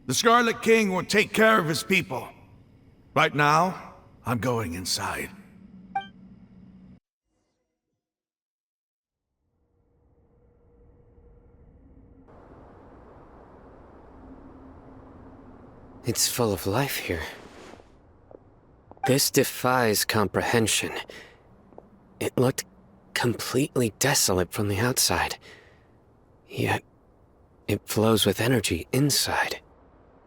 The Scarlet King will take care of his people. Right now, I'm going inside. It's full of life here. This defies comprehension. It looked completely desolate from the outside. Yet, it flows with energy inside.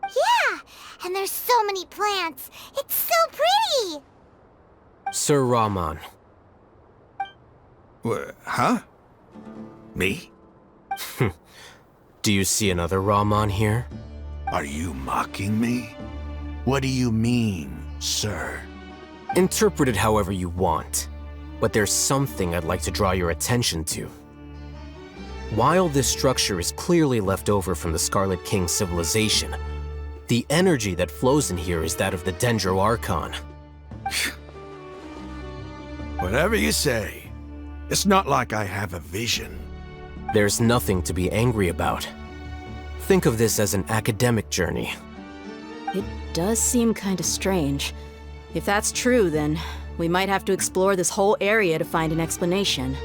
Yeah, and there's so many plants. It's so pretty. Sir Raman. Huh? Me? Do you see another Raman here? Are you mocking me? What do you mean, sir? Interpret it however you want, but there's something I'd like to draw your attention to. While this structure is clearly left over from the Scarlet King's civilization, the energy that flows in here is that of the Dendro Archon. Whatever you say. It's not like I have a vision. There's nothing to be angry about. Think of this as an academic journey. It does seem kinda strange. If that's true, then we might have to explore this whole area to find an explanation.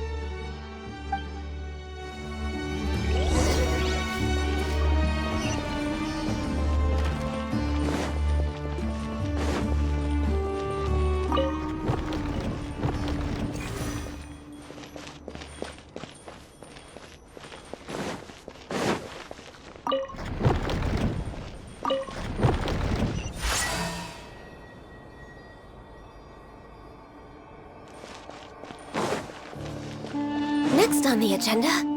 Next on the agenda...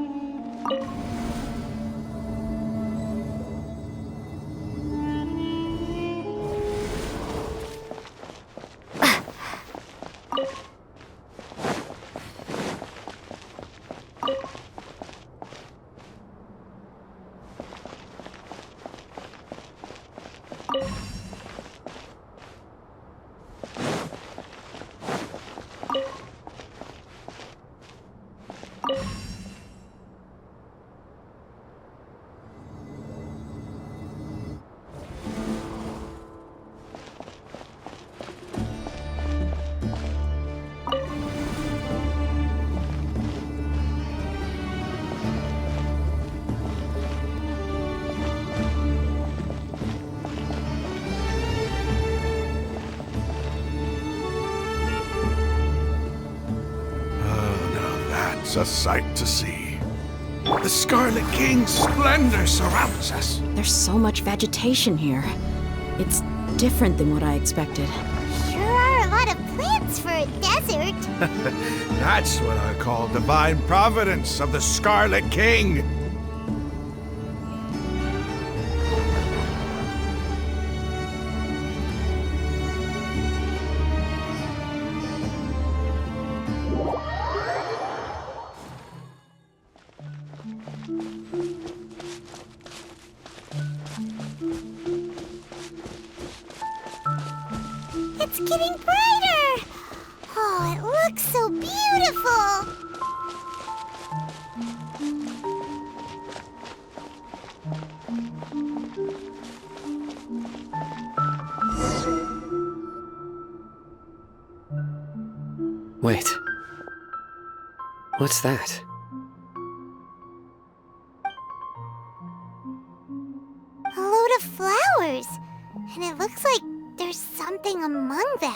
It's a sight to see. The Scarlet King's splendor surrounds us. There's so much vegetation here. It's different than what I expected. Sure are a lot of plants for a desert. That's what I call divine providence of the Scarlet King. It's getting brighter! Oh, it looks so beautiful! Wait. What's that? A load of flowers! And it looks like there's something among them.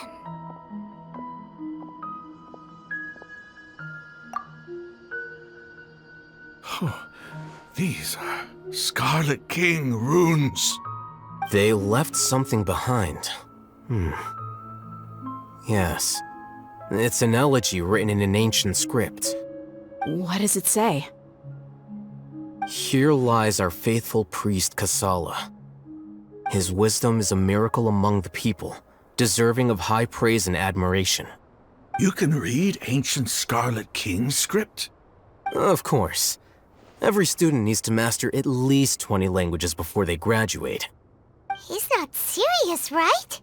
Oh, these are Scarlet King runes. They left something behind. Yes. It's an elegy written in an ancient script. What does it say? Here lies our faithful priest Kasala. His wisdom is a miracle among the people, deserving of high praise and admiration. You can read ancient Scarlet King script? Of course. Every student needs to master at least 20 languages before they graduate. He's not serious, right?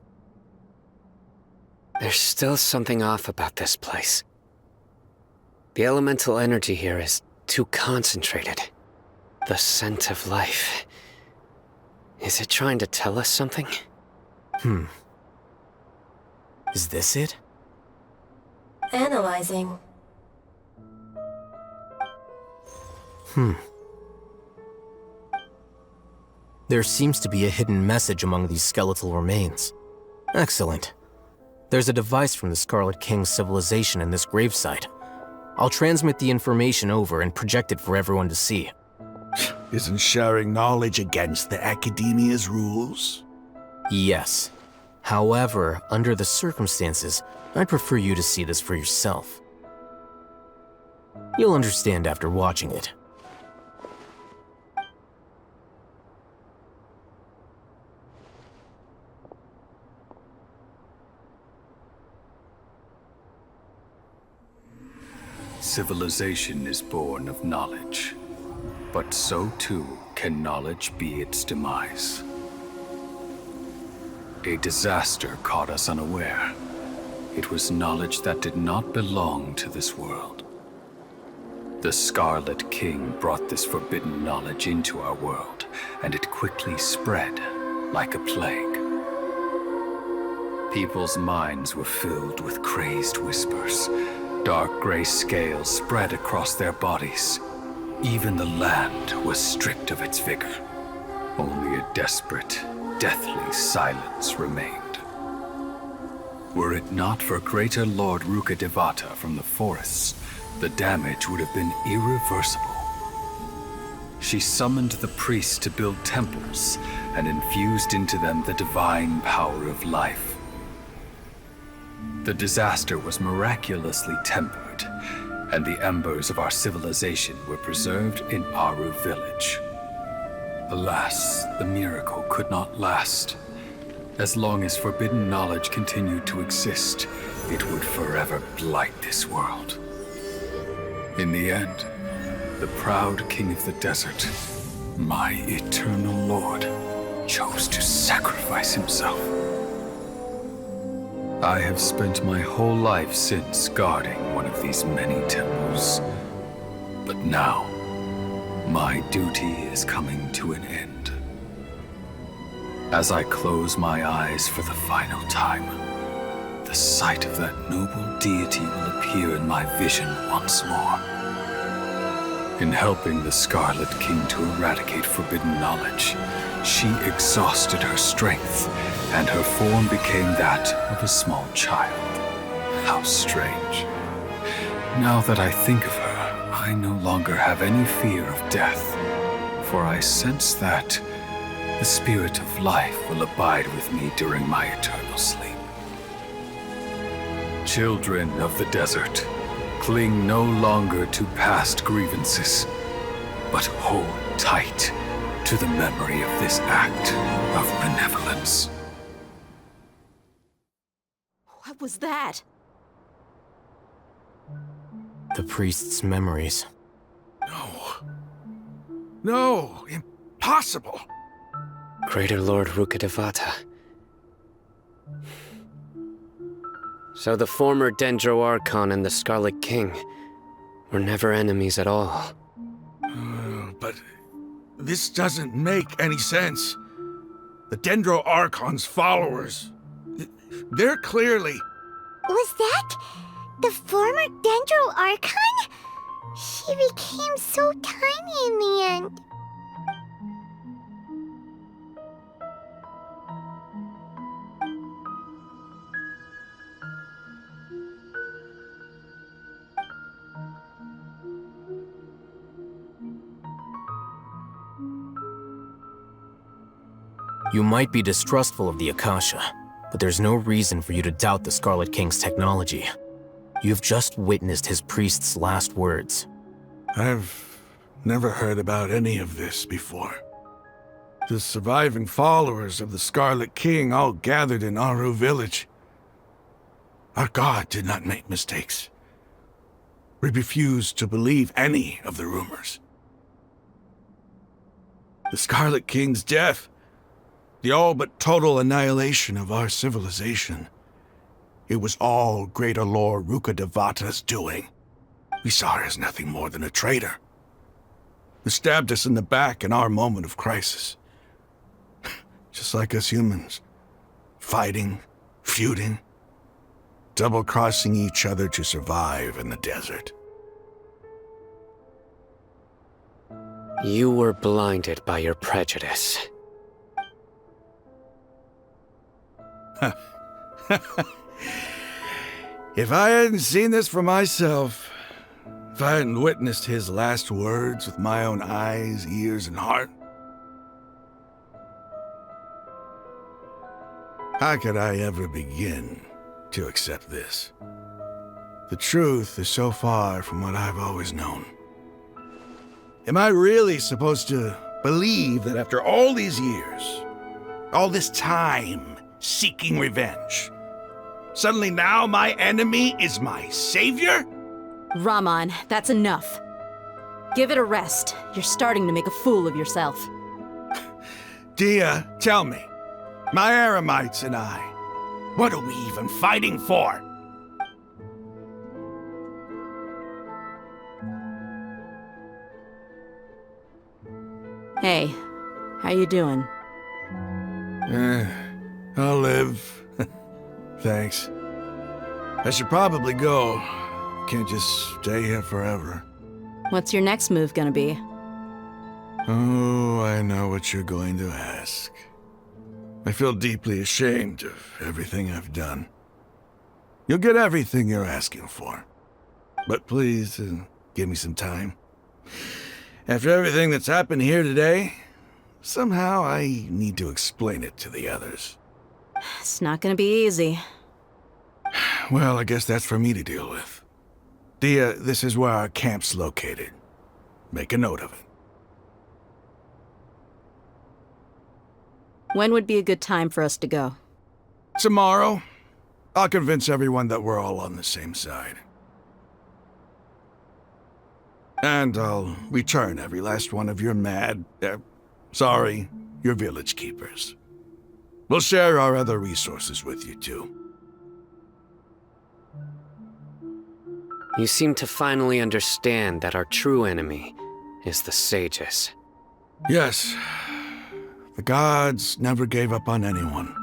There's still something off about this place. The elemental energy here is too concentrated. The scent of life. Is it trying to tell us something? Is this it? Analyzing. There seems to be a hidden message among these skeletal remains. Excellent. There's a device from the Scarlet King's civilization in this gravesite. I'll transmit the information over and project it for everyone to see. Isn't sharing knowledge against the Academia's rules? Yes. However, under the circumstances, I'd prefer you to see this for yourself. You'll understand after watching it. Civilization is born of knowledge, but so too can knowledge be its demise. A disaster caught us unaware. It was knowledge that did not belong to this world. The Scarlet King brought this forbidden knowledge into our world, and it quickly spread like a plague. People's minds were filled with crazed whispers. Dark gray scales spread across their bodies. Even the land was stripped of its vigor. Only a desperate, deathly silence remained. Were it not for greater Lord Rukkhadevata from the forests, the damage would have been irreversible. She summoned the priests to build temples and infused into them the divine power of life. The disaster was miraculously tempered, and the embers of our civilization were preserved in Aru village. Alas, the miracle could not last. As long as forbidden knowledge continued to exist, it would forever blight this world. In the end, the proud king of the desert, my eternal lord, chose to sacrifice himself. I have spent my whole life since guarding one of these many temples. But now, my duty is coming to an end. As I close my eyes for the final time, the sight of that noble deity will appear in my vision once more. In helping the Scarlet King to eradicate forbidden knowledge, she exhausted her strength, and her form became that of a small child. How strange. Now that I think of her, I no longer have any fear of death, for I sense that the spirit of life will abide with me during my eternal sleep. Children of the desert, cling no longer to past grievances, but hold tight to the memory of this act of benevolence. What was that? The priest's memories. No, impossible. Greater Lord Rukkhadevata. So the former Dendro Archon and the Scarlet King were never enemies at all. But this doesn't make any sense. The Dendro Archon's followers, they're clearly... Was that the former Dendro Archon? She became so tiny in the end. You might be distrustful of the Akasha, but there's no reason for you to doubt the Scarlet King's technology. You've just witnessed his priest's last words. I've never heard about any of this before. The surviving followers of the Scarlet King all gathered in Aru village. Our god did not make mistakes. We refused to believe any of the rumors. The Scarlet King's death, the all but total annihilation of our civilization, it was all Greater Lord Rukkhadevata's doing. We saw her as nothing more than a traitor, who stabbed us in the back in our moment of crisis. Just like us humans, fighting, feuding, double-crossing each other to survive in the desert. You were blinded by your prejudice. If I hadn't seen this for myself, if I hadn't witnessed his last words with my own eyes, ears, and heart, how could I ever begin to accept this? The truth is so far from what I've always known. Am I really supposed to believe that after all these years, all this time seeking revenge, suddenly now my enemy is my savior? Raman, that's enough. Give it a rest. You're starting to make a fool of yourself. Dia, tell me, my Aramites and I, what are we even fighting for? Hey, how you doing? I'll live. Thanks. I should probably go. Can't just stay here forever. What's your next move gonna be? Oh, I know what you're going to ask. I feel deeply ashamed of everything I've done. You'll get everything you're asking for. But please, give me some time. After everything that's happened here today, somehow I need to explain it to the others. It's not gonna be easy. Well, I guess that's for me to deal with. Dia, this is where our camp's located. Make a note of it. When would be a good time for us to go? Tomorrow. I'll convince everyone that we're all on the same side. And I'll return every last one of your your village keepers. We'll share our other resources with you too. You seem to finally understand that our true enemy is the sages. Yes. The gods never gave up on anyone.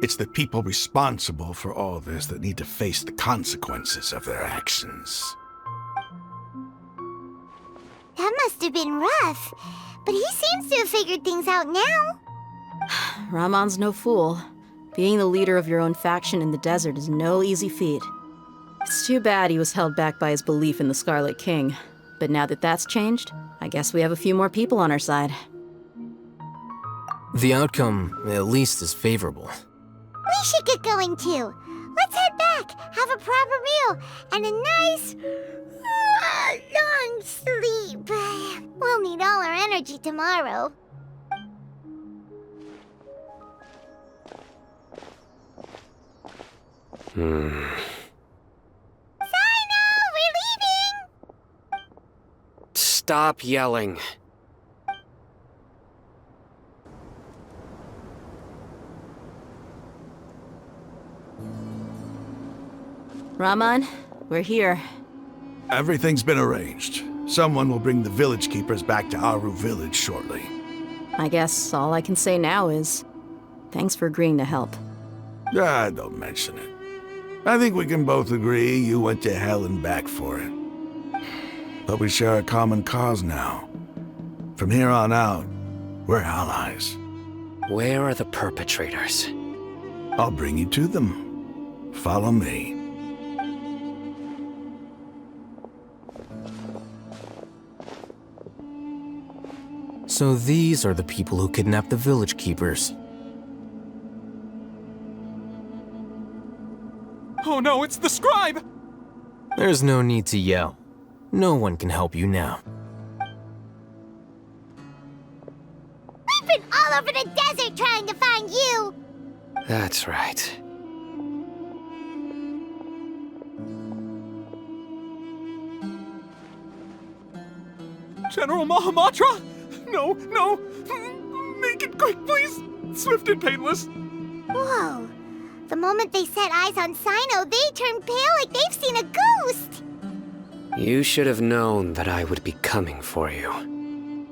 It's the people responsible for all this that need to face the consequences of their actions. That must have been rough, but he seems to have figured things out now. Ramon's no fool. Being the leader of your own faction in the desert is no easy feat. It's too bad he was held back by his belief in the Scarlet King. But now that that's changed, I guess we have a few more people on our side. The outcome, at least, is favorable. We should get going too. Let's head back, have a proper meal, and a nice, long sleep. We'll need all our energy tomorrow. We're leaving! Stop yelling. Ramon, we're here. Everything's been arranged. Someone will bring the village keepers back to Aru village shortly. I guess all I can say now is, thanks for agreeing to help. Don't mention it. I think we can both agree you went to hell and back for it. But we share a common cause now. From here on out, we're allies. Where are the perpetrators? I'll bring you to them. Follow me. So these are the people who kidnapped the village keepers. Oh no, it's the scribe! There's no need to yell. No one can help you now. We've been all over the desert trying to find you! That's right. General Mahamatra? No, no! Make it quick, please! Swift and painless! Whoa. The moment they set eyes on Sino, they turned pale like they've seen a ghost! You should have known that I would be coming for you.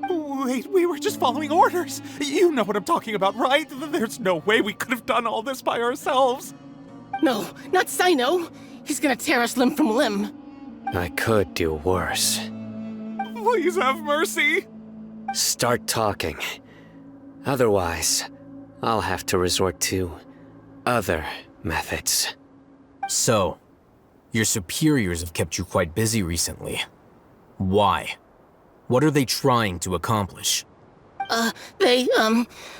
Wait, we were just following orders! You know what I'm talking about, right? There's no way we could have done all this by ourselves! No, not Sino! He's gonna tear us limb from limb! I could do worse. Please have mercy! Start talking. Otherwise, I'll have to resort to other methods. So, your superiors have kept you quite busy recently. Why? What are they trying to accomplish? They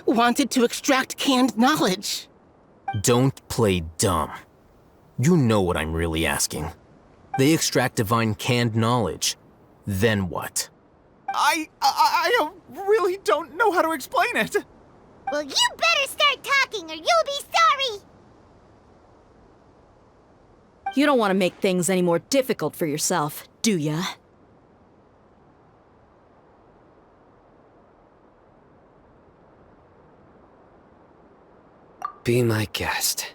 wanted to extract canned knowledge. Don't play dumb. You know what I'm really asking. They extract divine canned knowledge. Then what? I really don't know how to explain it. Well, you better start talking or you'll be sorry! You don't want to make things any more difficult for yourself, do ya? Be my guest.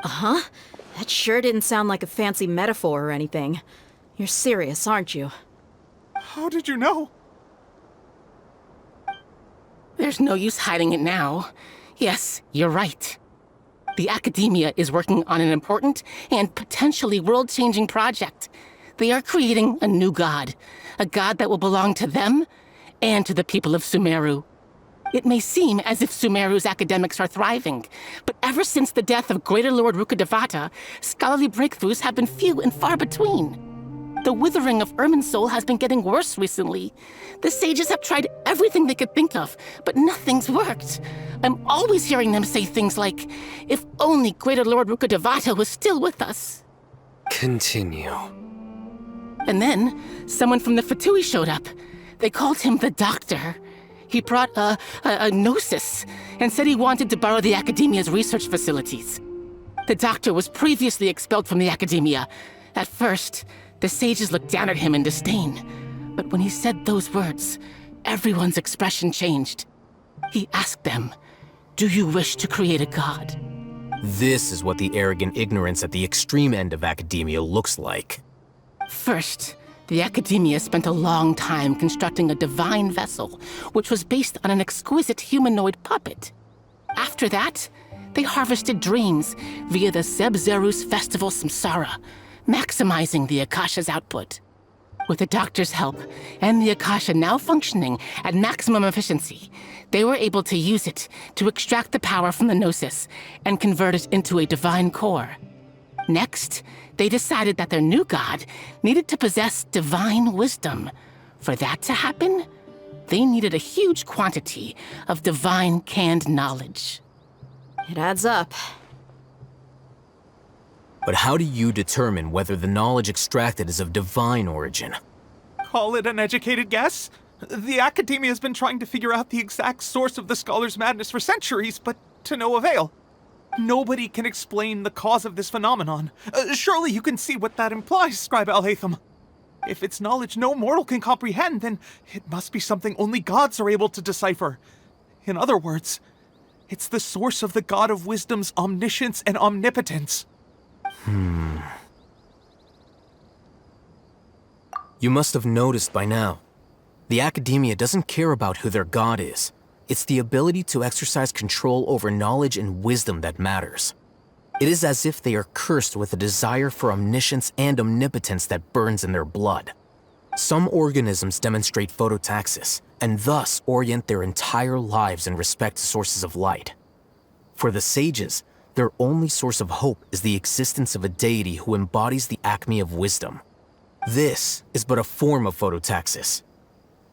Uh-huh. That sure didn't sound like a fancy metaphor or anything. You're serious, aren't you? How did you know? There's no use hiding it now. Yes, you're right. The Academia is working on an important and potentially world-changing project. They are creating a new god. A god that will belong to them and to the people of Sumeru. It may seem as if Sumeru's academics are thriving, but ever since the death of Greater Lord Rukkhadevata, scholarly breakthroughs have been few and far between. The withering of Irminsul has been getting worse recently. The sages have tried everything they could think of, but nothing's worked. I'm always hearing them say things like, if only Greater Lord Rukkhadevata was still with us. Continue. And then, someone from the Fatui showed up. They called him the Doctor. He brought a gnosis and said he wanted to borrow the Academia's research facilities. The Doctor was previously expelled from the Academia. At first, the sages looked down at him in disdain. But when he said those words, everyone's expression changed. He asked them, "Do you wish to create a god?" This is what the arrogant ignorance at the extreme end of academia looks like. First, the Academia spent a long time constructing a divine vessel, which was based on an exquisite humanoid puppet. After that, they harvested dreams via the Zeb-Zerus Festival Samsara, maximizing the Akasha's output. With the Doctor's help, and the Akasha now functioning at maximum efficiency, they were able to use it to extract the power from the Gnosis and convert it into a divine core. Next, they decided that their new god needed to possess divine wisdom. For that to happen, they needed a huge quantity of divine canned knowledge. It adds up. But how do you determine whether the knowledge extracted is of divine origin? Call it an educated guess? The Academia has been trying to figure out the exact source of the scholar's madness for centuries, but to no avail. Nobody can explain the cause of this phenomenon. Surely you can see what that implies, Scribe Al-Haytham. If it's knowledge no mortal can comprehend, then it must be something only gods are able to decipher. In other words, it's the source of the God of Wisdom's omniscience and omnipotence. You must have noticed by now. The Academia doesn't care about who their god is. It's the ability to exercise control over knowledge and wisdom that matters. It is as if they are cursed with a desire for omniscience and omnipotence that burns in their blood. Some organisms demonstrate phototaxis, and thus orient their entire lives in respect to sources of light. For the sages, their only source of hope is the existence of a deity who embodies the acme of wisdom. This is but a form of phototaxis.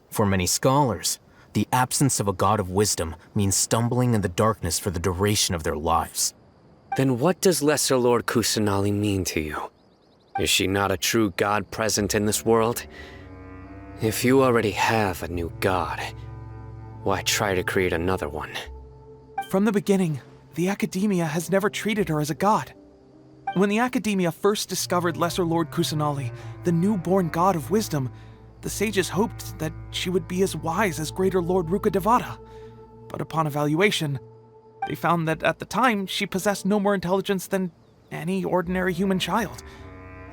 For many scholars, the absence of a god of wisdom means stumbling in the darkness for the duration of their lives. Then what does Lesser Lord Kusanali mean to you? Is she not a true god present in this world? If you already have a new god, why try to create another one? From the beginning, the Academia has never treated her as a god. When the Academia first discovered Lesser Lord Kusanali, the newborn god of wisdom, the sages hoped that she would be as wise as Greater Lord Rukkhadevata. But upon evaluation, they found that at the time she possessed no more intelligence than any ordinary human child.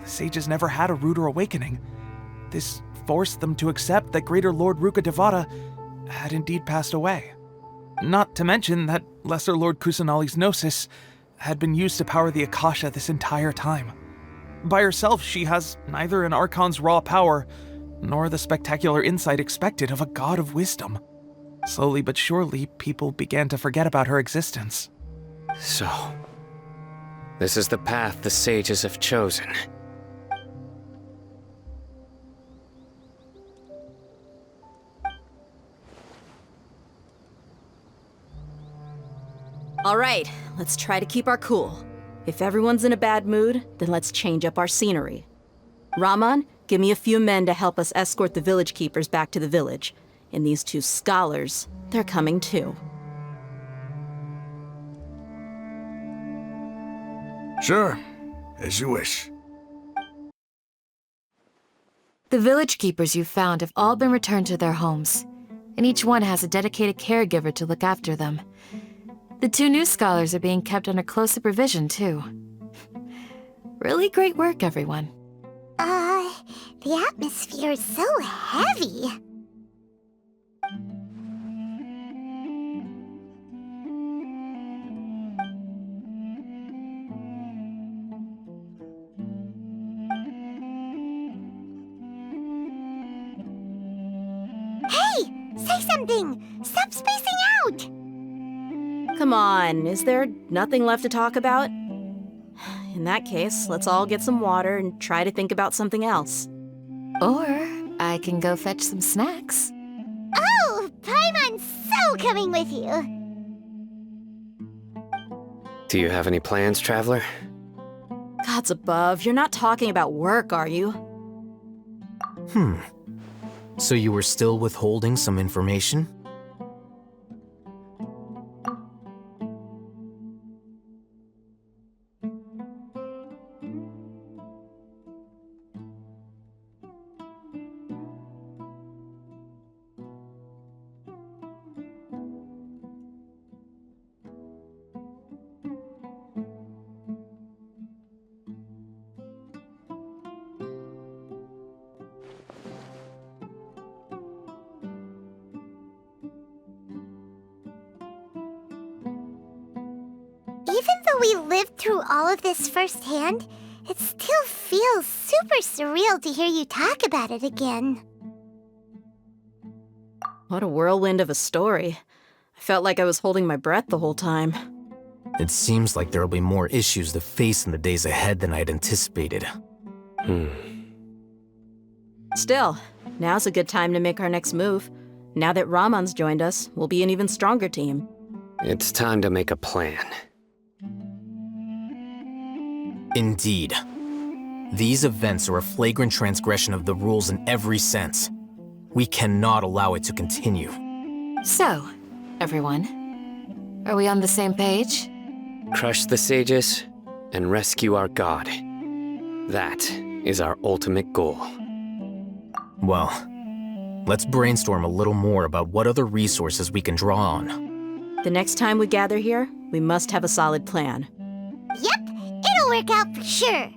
The sages never had a ruder awakening. This forced them to accept that Greater Lord Rukkhadevata had indeed passed away. Not to mention that Lesser Lord Kusanali's gnosis had been used to power the Akasha this entire time. By herself, she has neither an Archon's raw power, nor the spectacular insight expected of a god of wisdom. Slowly but surely, people began to forget about her existence. So, this is the path the sages have chosen. All right, let's try to keep our cool. If everyone's in a bad mood, then let's change up our scenery. Raman, give me a few men to help us escort the village keepers back to the village. And these two scholars, they're coming too. Sure, as you wish. The village keepers you found have all been returned to their homes, and each one has a dedicated caregiver to look after them. The two new scholars are being kept under close supervision, too. Really great work, everyone. The atmosphere is so heavy. Hey! Say something! Stop spacing out! Come on, is there nothing left to talk about? In that case, let's all get some water and try to think about something else. Or I can go fetch some snacks. Oh! Paimon's so coming with you! Do you have any plans, traveler? Gods above, you're not talking about work, are you? So you were still withholding some information? Even though we lived through all of this firsthand, it still feels super surreal to hear you talk about it again. What a whirlwind of a story. I felt like I was holding my breath the whole time. It seems like there'll be more issues to face in the days ahead than I'd anticipated. Still, now's a good time to make our next move. Now that Ramon's joined us, we'll be an even stronger team. It's time to make a plan. Indeed. These events are a flagrant transgression of the rules in every sense. We cannot allow it to continue. So, everyone, are we on the same page? Crush the sages and rescue our god. That is our ultimate goal. Well, let's brainstorm a little more about what other resources we can draw on. The next time we gather here, we must have a solid plan. Yep, it'll work out for sure.